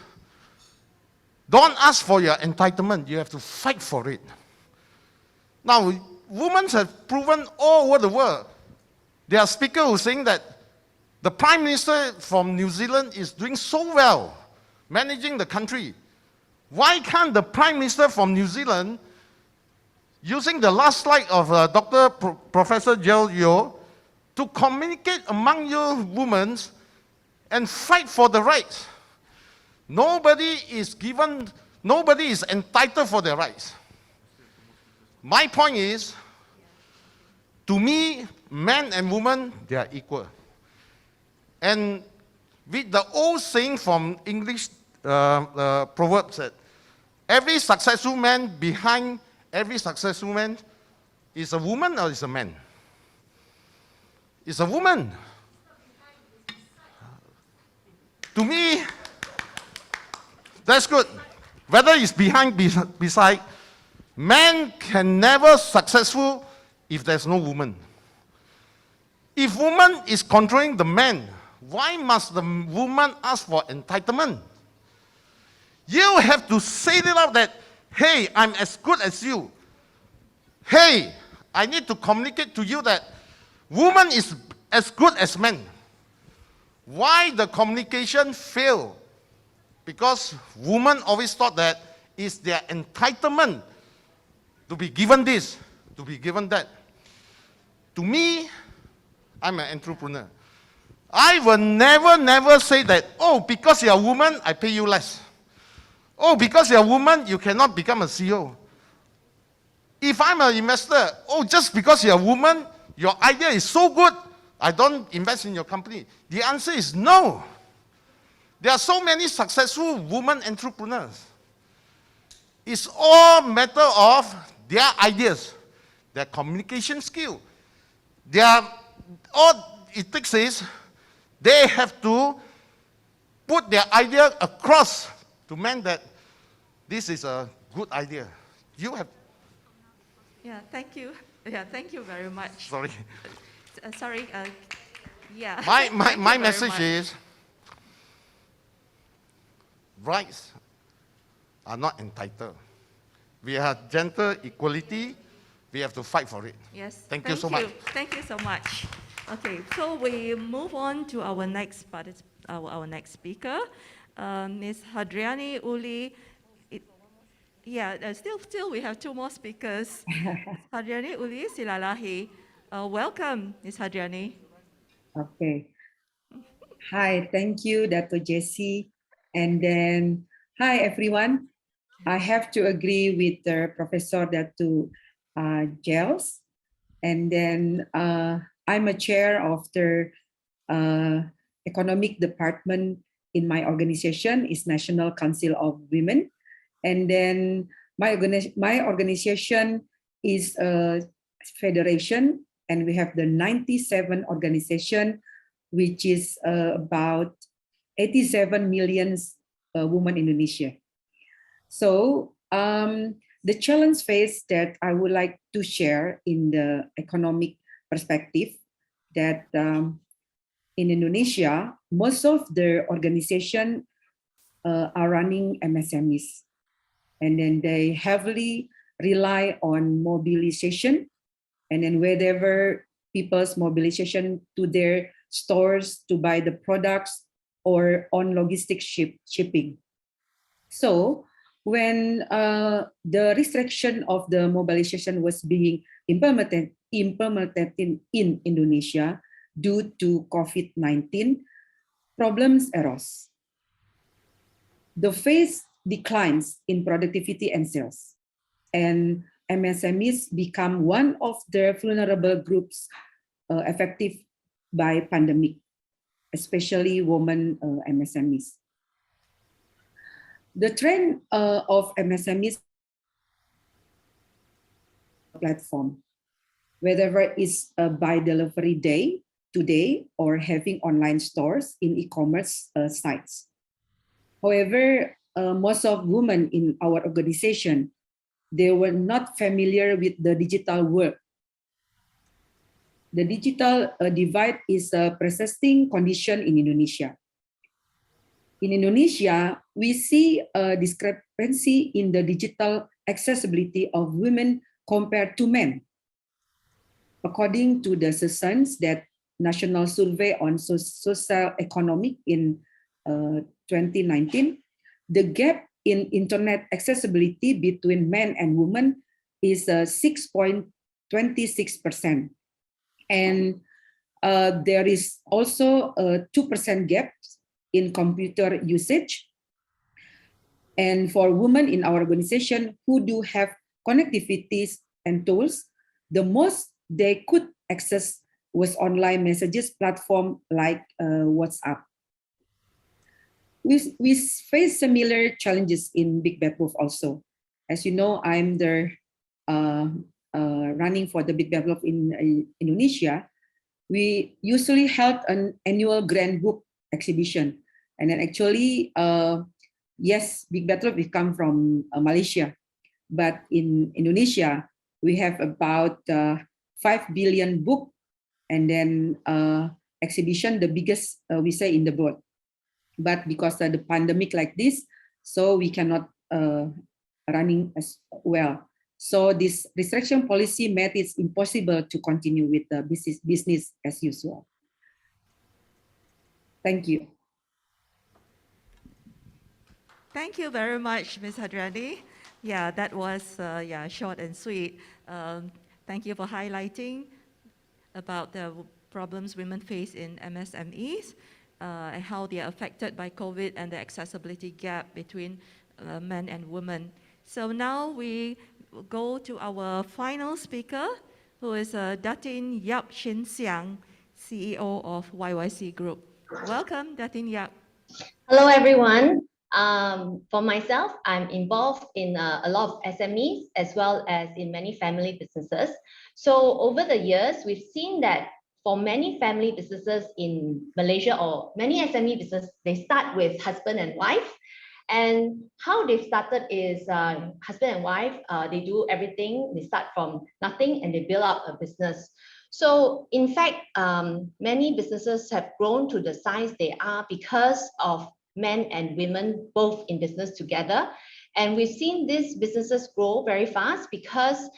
S8: don't ask for your entitlement, you have to fight for it. Now, women have proven all over the world. There are speakers who are saying that the Prime Minister from New Zealand is doing so well, managing the country. Why can't the Prime Minister from New Zealand, using the last slide of Professor Jel Yeo, to communicate among you women and fight for the rights? Nobody is entitled for their rights. My point is, to me, men and women, they are equal. And with the old saying from English proverbs that every successful man, behind every successful man is a woman or is a man? It's a woman. To me, that's good. Whether it's behind, beside, man can never successful if there's no woman. If woman is controlling the man, why must the woman ask for entitlement? You have to say it out that, hey, I'm as good as you. Hey, I need to communicate to you that woman is as good as men. Why the communication fail? Because women always thought that it's their entitlement to be given this, to be given that. To me, I'm an entrepreneur. I will never say that, oh, because you're a woman, I pay you less. Oh, because you're a woman, you cannot become a CEO. If I'm an investor, oh, just because you're a woman, your idea is so good, I don't invest in your company. The answer is no. There are so many successful women entrepreneurs. It's all matter of their ideas, their communication skill. All it takes is they have to put their idea across to men that this is a good idea. You have...
S1: Yeah, thank you. Yeah, thank you very much.
S8: Sorry.
S1: Sorry, yeah.
S8: My message is, rights are not entitled. We have gender equality. We have to fight for it.
S1: Yes.
S8: Thank you so much.
S1: Thank you so much. Okay, so we move on to our next our next speaker, Ms. Hadriani Uli. Yeah, still we have two more speakers. Hadriani Uli Silalahi. Welcome, Ms. Hadriani.
S9: Okay. Hi, thank you, Dr. Jessie. And then, hi, everyone. I have to agree with Professor Datu Gels. And then I'm a chair of the economic department in my organization is National Council of Women. And then my organization is a federation, and we have the 97 organization, which is about 87 million women in Indonesia. So the challenge phase that I would like to share in the economic perspective that in Indonesia, most of the organization are running MSMEs, and then they heavily rely on mobilization, and then wherever people's mobilization to their stores to buy the products or on logistic shipping. So when the restriction of the mobilization was being implemented in Indonesia due to COVID-19, problems arose. The phase declines in productivity and sales, and MSMEs become one of the vulnerable groups affected by pandemic, especially women MSMEs. The trend of MSMEs platform, whether it's by delivery day today or having online stores in e-commerce sites. However, most of women in our organization, they were not familiar with the digital world. The digital divide is a persisting condition in Indonesia. In Indonesia, we see a discrepancy in the digital accessibility of women compared to men. According to the Census that National Survey on Social Economic in 2019, the gap in internet accessibility between men and women is 6.26%. And there is also a 2% gap in computer usage. And for women in our organization who do have connectivities and tools, the most they could access was online messages platform like WhatsApp. We face similar challenges in Big Bad Wolf also. As you know, I'm the running for the Big Bad Wolf in Indonesia. We usually held an annual grand book exhibition. And then actually, yes, Big Bad Wolf come from Malaysia. But in Indonesia, we have about 5 billion book, and then exhibition, the biggest we say in the world. But because of the pandemic like this, so we cannot running as well. So this restriction policy made it impossible to continue with the business as usual. Thank you.
S1: Thank you very much, Ms. Hadriani. Yeah, that was short and sweet. Thank you for highlighting about the problems women face in MSMEs and how they are affected by COVID and the accessibility gap between men and women. So now we go to our final speaker, who is Datin Yap Shin Siang, CEO of YYC Group. Welcome, Datin Yap.
S10: Hello, everyone. For myself, I'm involved in a lot of SMEs as well as in many family businesses. So over the years, we've seen that for many family businesses in Malaysia or many SME businesses, they start with husband and wife. And how they started is husband and wife, they do everything. They start from nothing and they build up a business. So in fact, many businesses have grown to the size they are because of men and women both in business together. And we've seen these businesses grow very fast because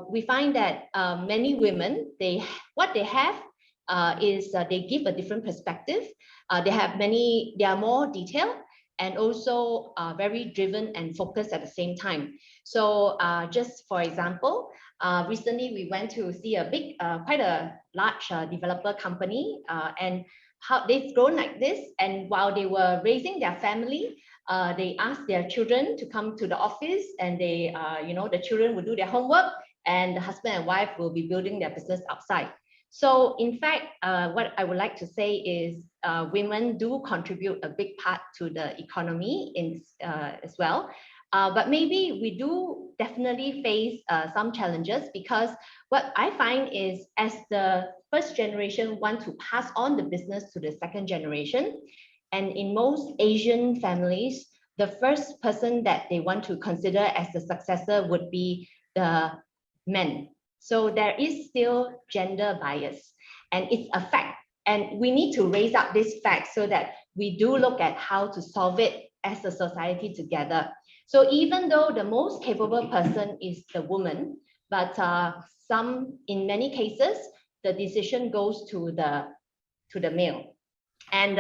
S10: we find that many women, what they have is they give a different perspective. They are more detailed, and also very driven and focused at the same time. So just for example, recently we went to see a big, quite a large developer company, and how they've grown like this. And while they were raising their family, they asked their children to come to the office, and they, the children would do their homework, and the husband and wife will be building their business outside. So in fact, what I would like to say is women do contribute a big part to the economy as well. But maybe we do definitely face some challenges, because what I find is, as the first generation want to pass on the business to the second generation, and in most Asian families, the first person that they want to consider as the successor would be the men. So there is still gender bias, and it's a fact. And we need to raise up this fact so that we do look at how to solve it as a society together. So even though the most capable person is the woman, but in many cases, the decision goes to the male. And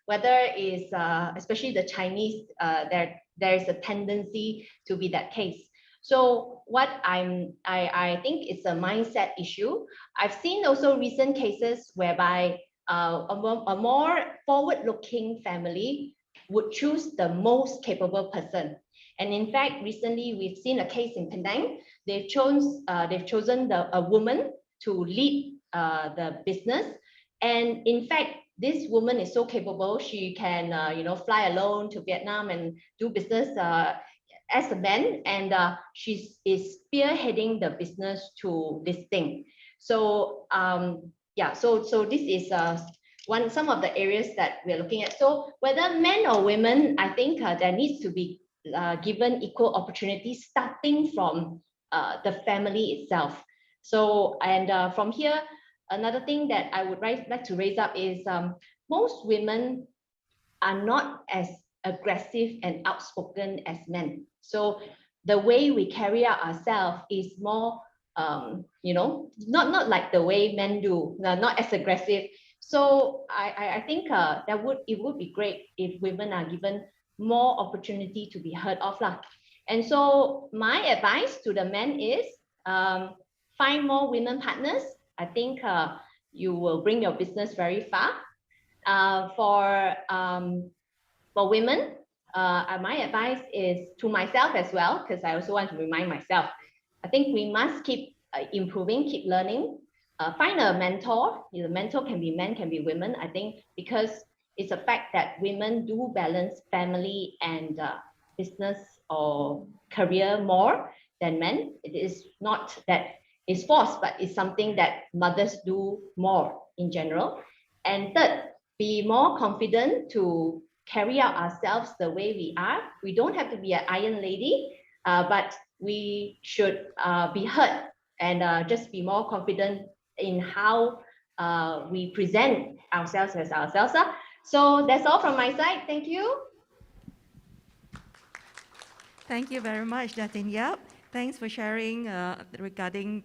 S10: whether it's especially the Chinese, there is a tendency to be that case. So what I think it's a mindset issue. I've seen also recent cases whereby a more forward-looking family would choose the most capable person. And in fact, recently we've seen a case in Penang. They've chosen a woman to lead the business. And in fact, this woman is so capable. She can, fly alone to Vietnam and do business as a man, and she is spearheading the business to this thing. So so this is some of the areas that we're looking at. So whether men or women, I think there needs to be given equal opportunities, starting from the family itself. So, and from here, another thing that I would like to raise up is most women are not as aggressive and outspoken as men. So the way we carry out ourselves is more, not like the way men do, not as aggressive. So I think it would be great if women are given more opportunity to be heard of lah. And so my advice to the men is find more women partners. I think you will bring your business very far. For women, my advice is to myself as well, because I also want to remind myself. I think we must keep improving, keep learning. Find a mentor. The mentor can be men, can be women. I think because it's a fact that women do balance family and business or career more than men. It is not that it's forced, but it's something that mothers do more in general. And third, be more confident to carry out ourselves the way we are. We don't have to be an iron lady, but we should be heard and just be more confident in how we present ourselves as ourselves. So that's all from my side. Thank you.
S1: Thank you very much, Datin Yap. Thanks for sharing regarding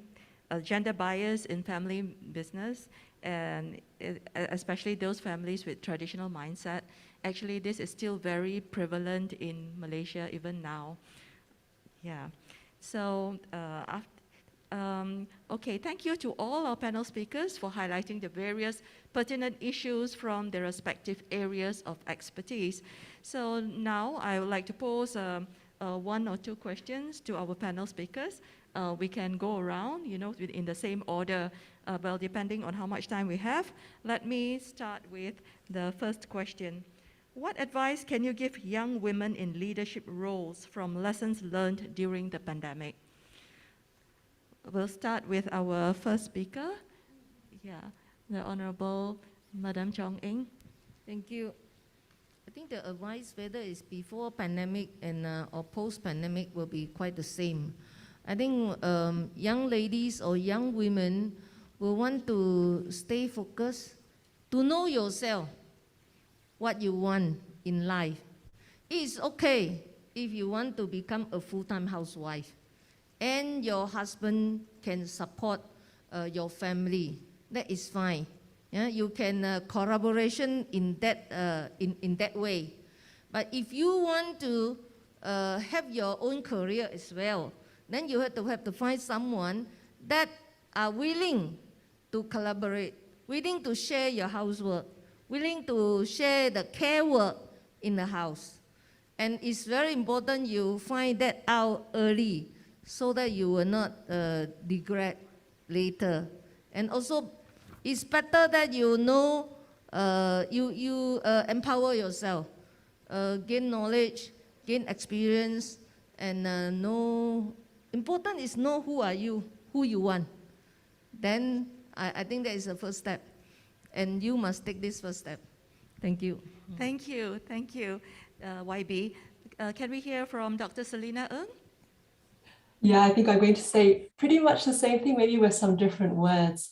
S1: gender bias in family business, and especially those families with traditional mindset. Actually, this is still very prevalent in Malaysia even now. Yeah. So, okay, thank you to all our panel speakers for highlighting the various pertinent issues from their respective areas of expertise. So now I would like to pose one or two questions to our panel speakers. We can go around, in the same order, well, depending on how much time we have. Let me start with the first question. What advice can you give young women in leadership roles from lessons learned during the pandemic? We'll start with our first speaker. Yeah, the Honorable Madam Chong.
S2: Thank you. I think the advice, whether it's before pandemic and or post-pandemic, will be quite the same. I think young ladies or young women will want to stay focused, to know yourself, what you want in life. It's okay if you want to become a full-time housewife and your husband can support your family. That is fine. Yeah, you can collaboration in that way. But if you want to have your own career as well, then you have to find someone that are willing to collaborate, willing to share your housework, willing to share the care work in the house. And it's very important you find that out early so that you will not regret later. And also, it's better that you know, you empower yourself, gain knowledge, gain experience, and important is know who are you, who you want. Then I think that is the first step. And you must take this first step. Thank you.
S1: Thank you, YB. Can we hear from Dr. Selena Ng?
S3: Yeah, I think I'm going to say pretty much the same thing, maybe with some different words.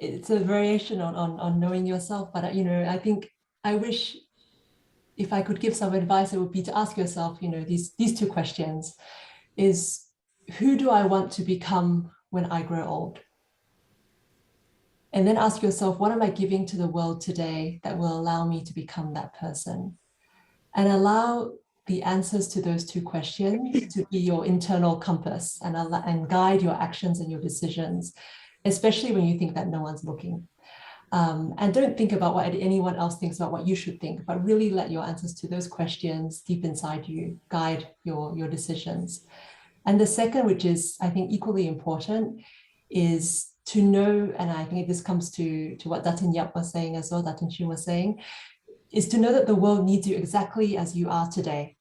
S3: It's a variation on knowing yourself, but I think I wish if I could give some advice, it would be to ask yourself, these two questions is, who do I want to become when I grow old? And then ask yourself, what am I giving to the world today that will allow me to become that person? And allow the answers to those two questions to be your internal compass and guide your actions and your decisions, especially when you think that no one's looking. And don't think about what anyone else thinks about what you should think, but really let your answers to those questions deep inside you guide your decisions. And the second, which is, I think, equally important, is to know, and I think this comes to what Datin Yap was saying as well, Datin Shin was saying, is to know that the world needs you exactly as you are today.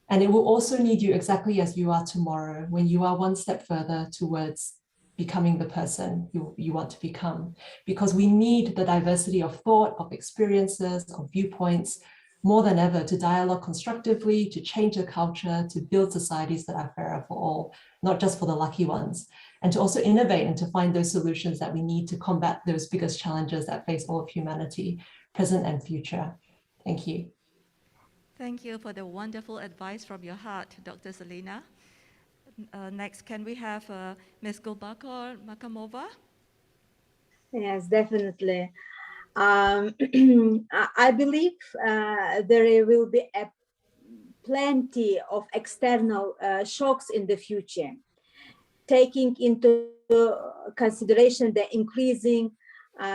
S3: And it will also need you exactly as you are tomorrow, when you are one step further towards becoming the person you want to become. Because we need the diversity of thought, of experiences, of viewpoints, more than ever, to dialogue constructively, to change the culture, to build societies that are fairer for all, not just for the lucky ones, and to also innovate and to find those solutions that we need to combat those biggest challenges that face all of humanity, present and future. Thank you.
S1: Thank you for the wonderful advice from your heart, Dr. Selena. Next, can we have Ms. Gulbakhor Makhkamova?
S4: Yes, definitely. I believe there will be plenty of external shocks in the future, taking into consideration the increasing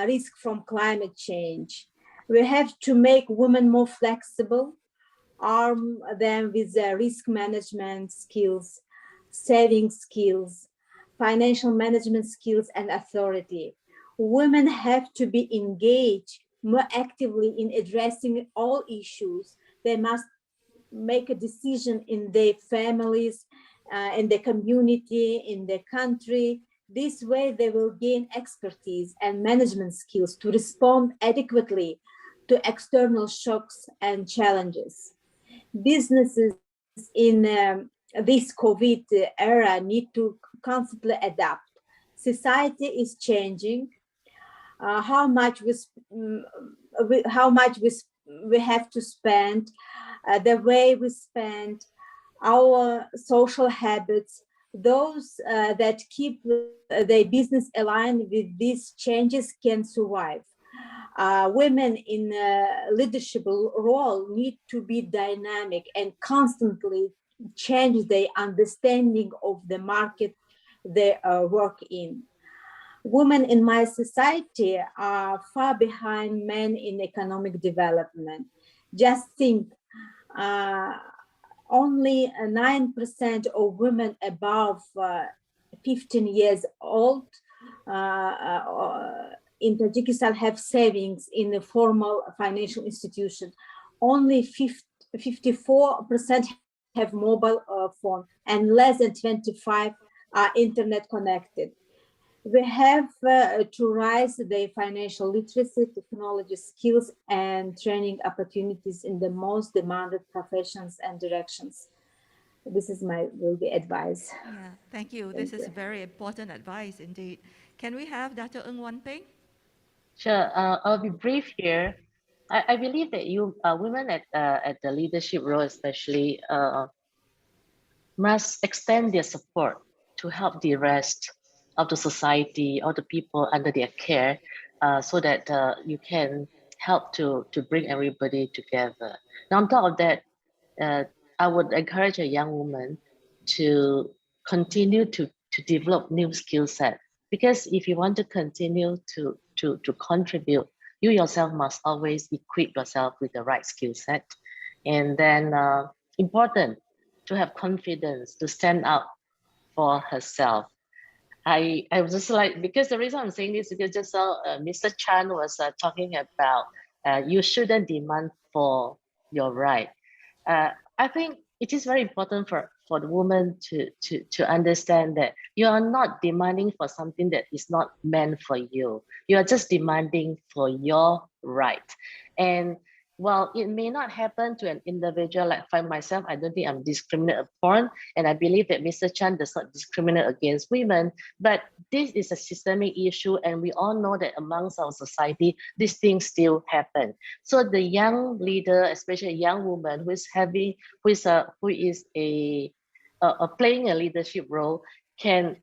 S4: risk from climate change. We have to make women more flexible, arm them with risk management skills, saving skills, financial management skills, and authority. Women have to be engaged more actively in addressing all issues. They must make a decision in their families, in the community, in the country. This way they will gain expertise and management skills to respond adequately to external shocks and challenges. Businesses in this COVID era need to constantly adapt. Society is changing. How much we have to spend, the way we spend, our social habits, those that keep their business aligned with these changes can survive. Women in a leadership role need to be dynamic and constantly change their understanding of the market they work in. Women in my society are far behind men in economic development. Just think, only 9% of women above 15 years old in Tajikistan have savings in a formal financial institution. Only 54% have mobile phone, and less than 25 are internet connected. We have to raise their financial literacy, technology skills, and training opportunities in the most demanded professions and directions. This is my advice.
S1: Yeah, thank you. This is very important advice indeed. Can we have Dr. Ng Wan Peng?
S5: Sure, I'll be brief here. I believe that women at the leadership role especially must extend their support to help the rest of the society or the people under their care so that you can help to bring everybody together. Now, on top of that, I would encourage a young woman to continue to develop new skill set, because if you want to continue to contribute, you yourself must always equip yourself with the right skill set. And then important to have confidence to stand up for herself. I was just like, because the reason I'm saying this is because just Mr. Chan was talking about you shouldn't demand for your right. I think it is very important for the woman to understand that you are not demanding for something that is not meant for you. You are just demanding for your right. And while it may not happen to an individual, like for myself, I don't think I'm discriminated upon, and I believe that Mr. Chan does not discriminate against women, but this is a systemic issue, and we all know that amongst our society, these things still happen. So the young leader, especially a young woman who is playing a leadership role, can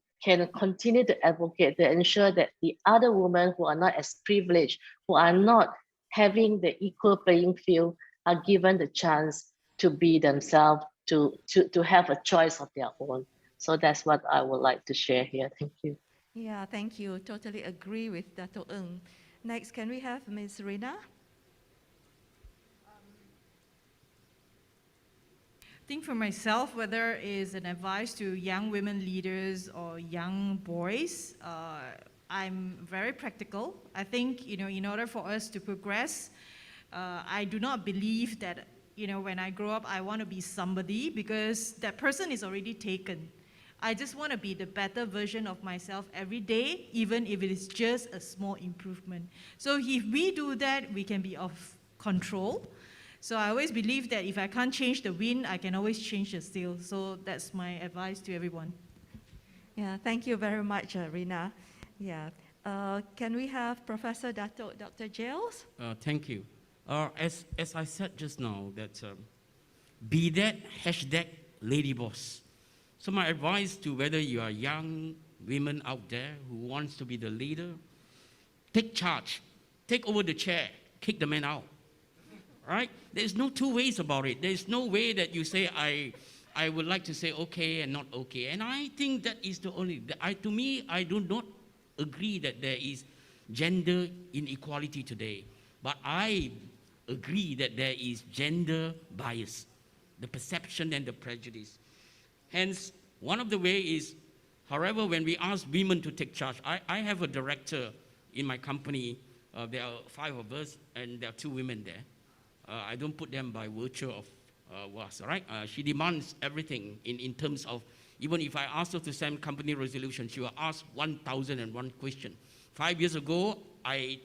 S5: continue to advocate to ensure that the other women who are not as privileged, who are not having the equal playing field, are given the chance to be themselves, to have a choice of their own. So that's what I would like to share here. Thank you.
S1: Yeah, thank you. Totally agree with Dato' Ng. Next, can we have Ms. Selena?
S6: I think for myself, whether it's an advice to young women leaders or young boys, I'm very practical. I think, in order for us to progress, I do not believe that, when I grow up, I want to be somebody, because that person is already taken. I just want to be the better version of myself every day, even if it is just a small improvement. So if we do that, we can be of control. So I always believe that if I can't change the wind, I can always change the sail. So that's my advice to everyone.
S1: Yeah, thank you very much, Rina. Yeah. Can we have Professor Dr. Giles?
S7: Thank you. As I said just now, that be that #lady boss. So my advice to whether you are young women out there who wants to be the leader, take charge, take over the chair, kick the man out. Right? There's no two ways about it. There's no way that you say I would like to say okay and not okay. And I think that is the only. To me, I do not agree that there is gender inequality today, but I agree that there is gender bias, the perception and the prejudice. Hence, one of the ways is, however, when we ask women to take charge, I have a director in my company. There are 5 of us, and there are 2 women there. I don't put them by virtue of was, right? She demands everything in terms of, even if I ask her to send company resolution, she will ask 1,001 questions. 5 years ago, I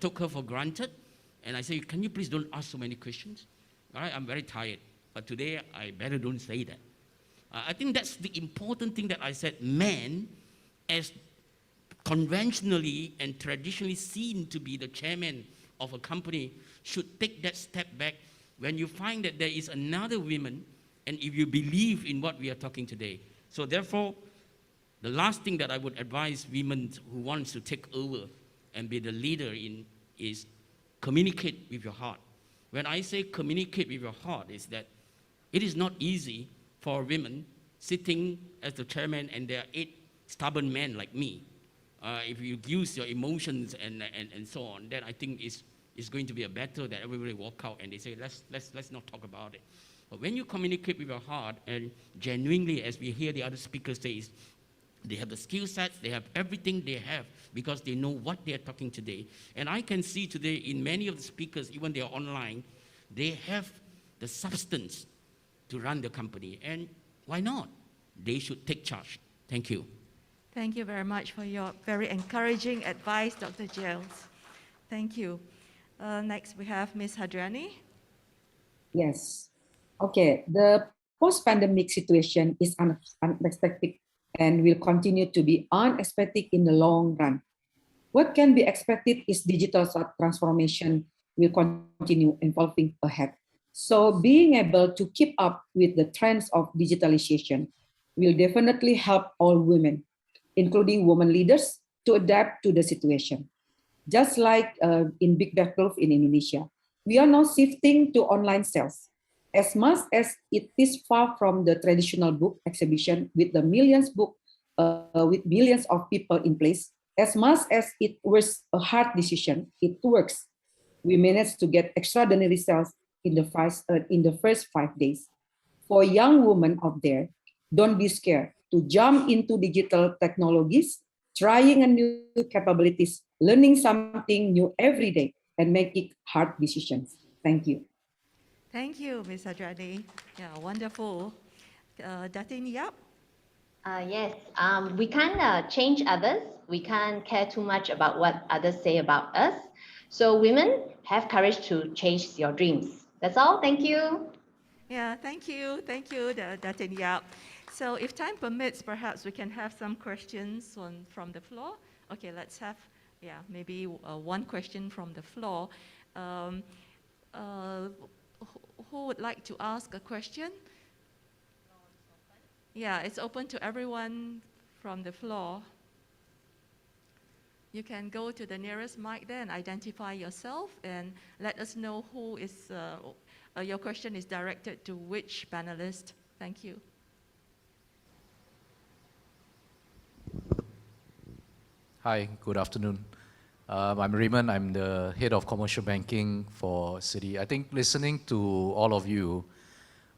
S7: took her for granted, and I say, can you please don't ask so many questions? All right, I'm very tired, but today I better don't say that. I think that's the important thing that I said. Men, as conventionally and traditionally seen to be the chairman of a company, should take that step back when you find that there is another woman, and if you believe in what we are talking today. So therefore, the last thing that I would advise women who wants to take over and be the leader in is communicate with your heart. When I say communicate with your heart, is that it is not easy for women sitting as the chairman and there are 8 stubborn men like me. If you use your emotions and so on, then I think it's going to be a better that everybody walk out and they say, let's not talk about it. But when you communicate with your heart and genuinely, as we hear the other speakers say, they have the skill sets, they have everything they have because they know what they are talking today. And I can see today in many of the speakers, even they are online, they have the substance to run the company. And why not? They should take charge. Thank you.
S1: Thank you very much for your very encouraging advice, Dr. Giles. Thank you. Next, we have Ms. Hadrani.
S9: Yes. Okay. The post-pandemic situation is unexpected and will continue to be unexpected in the long run. What can be expected is digital transformation will continue evolving ahead. So being able to keep up with the trends of digitalization will definitely help all women, including women leaders, to adapt to the situation. just like in Big Backlog in Indonesia. We are now shifting to online sales. As much as it is far from the traditional book exhibition with the millions book with millions of people in place, as much as it was a hard decision, it works. We managed to get extraordinary sales in the first 5 days. For young women out there, don't be scared to jump into digital technologies, trying a new capabilities, learning something new every day, and making hard decisions. Thank you.
S1: Thank you, Ms. Hadrani. Yeah, wonderful. Datin Yap?
S10: Yes, we can't change others. We can't care too much about what others say about us. So women, have courage to chase your dreams. That's all. Thank you.
S1: Yeah, thank you, Datin Yap. So if time permits, perhaps we can have some questions from the floor. Okay, let's have, maybe one question from the floor. Who would like to ask a question? Yeah, it's open to everyone from the floor. You can go to the nearest mic there and identify yourself and let us know who is, your question is directed to which panelist. Thank you.
S11: Hi, good afternoon. I'm Raymond. I'm the head of commercial banking for Citi. I think listening to all of you,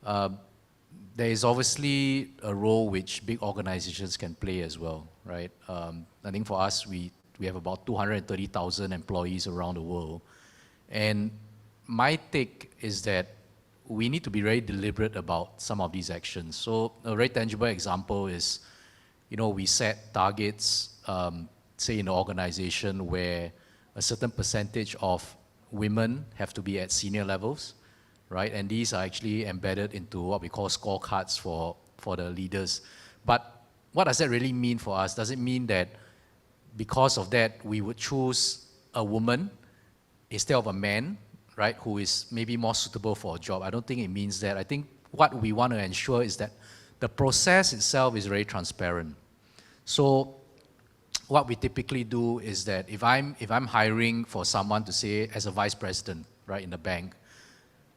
S11: there is obviously a role which big organizations can play as well, right? I think for us, we have about 230,000 employees around the world. And my take is that we need to be very deliberate about some of these actions. So a very tangible example is, we set targets, say in an organization where a certain percentage of women have to be at senior levels, right? And these are actually embedded into what we call scorecards for the leaders. But what does that really mean for us? Does it mean that because of that, we would choose a woman instead of a man, right, who is maybe more suitable for a job? I don't think it means that. I think what we want to ensure is that the process itself is very transparent. So what we typically do is that if I'm hiring for someone to say as a vice president, right, in the bank,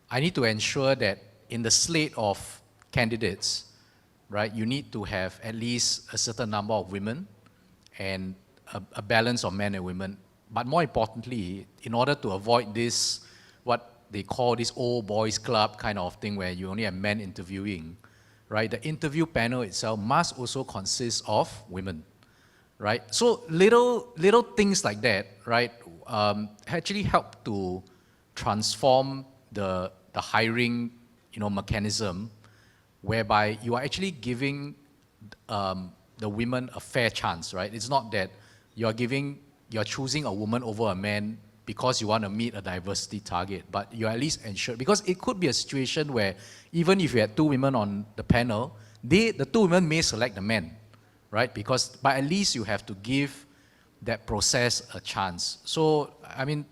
S11: I need to ensure that in the slate of candidates, right, you need to have at least a certain number of women and a balance of men and women. But more importantly, in order to avoid this, what they call this old boys club kind of thing where you only have men interviewing, right, the interview panel itself must also consist of women, right? So little things like that, right, actually help to transform the hiring, mechanism, whereby you are actually giving the women a fair chance, right? It's not that you're choosing a woman over a man because you want to meet a diversity target, but you at least ensure, because it could be a situation where even if you had two women on the panel, the two women may select the man, right? But at least you have to give that process a chance. So, I mean,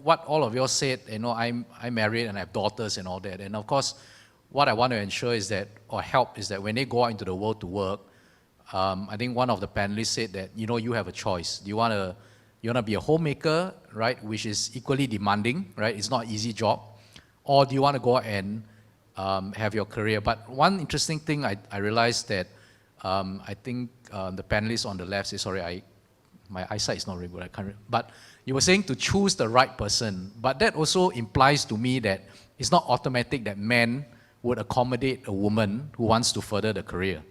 S11: what all of you said, I'm married and I have daughters and all that. And of course, what I want to ensure is that, or help, is that when they go out into the world to work, I think one of the panelists said that, you have a choice. Do you want to be a homemaker, right, which is equally demanding, right? It's not an easy job. Or do you want to go and have your career? But one interesting thing I realized that I think the panelists on the left say, sorry, my eyesight is not very good, I can't but you were saying to choose the right person, but that also implies to me that it's not automatic that men would accommodate a woman who wants to further the career,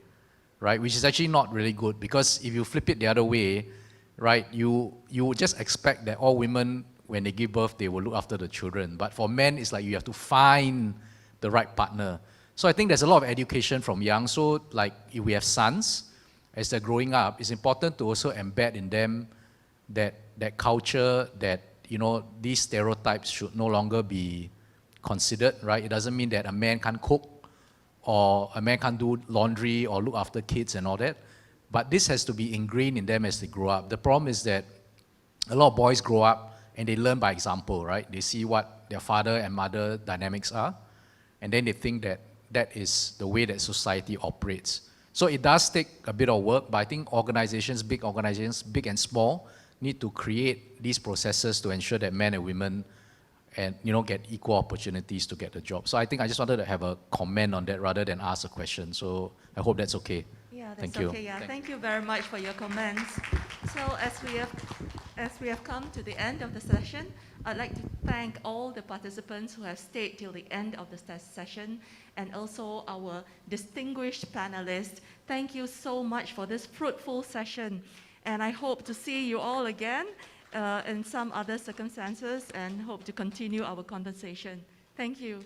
S11: right? Which is actually not really good, because if you flip it the other way, right, you would just expect that all women, when they give birth, they will look after the children. But for men, it's like you have to find the right partner. So I think there's a lot of education from young. So like if we have sons, as they're growing up, it's important to also embed in them that culture, that, these stereotypes should no longer be considered, right? It doesn't mean that a man can't cook or a man can't do laundry or look after kids and all that. But this has to be ingrained in them as they grow up. The problem is that a lot of boys grow up and they learn by example, right? They see what their father and mother dynamics are, and then they think that that is the way that society operates. So it does take a bit of work, but I think organizations, big and small, need to create these processes to ensure that men and women and get equal opportunities to get the job. So I think I just wanted to have a comment on that rather than ask a question. So I hope that's okay.
S1: Yeah, that's
S11: Thank you.
S1: okay. Yeah, thank you very much for your comments. So as we have come to the end of the session, I'd like to thank all the participants who have stayed till the end of the session, and also our distinguished panelists. Thank you so much for this fruitful session, and I hope to see you all again in some other circumstances, and hope to continue our conversation. Thank you.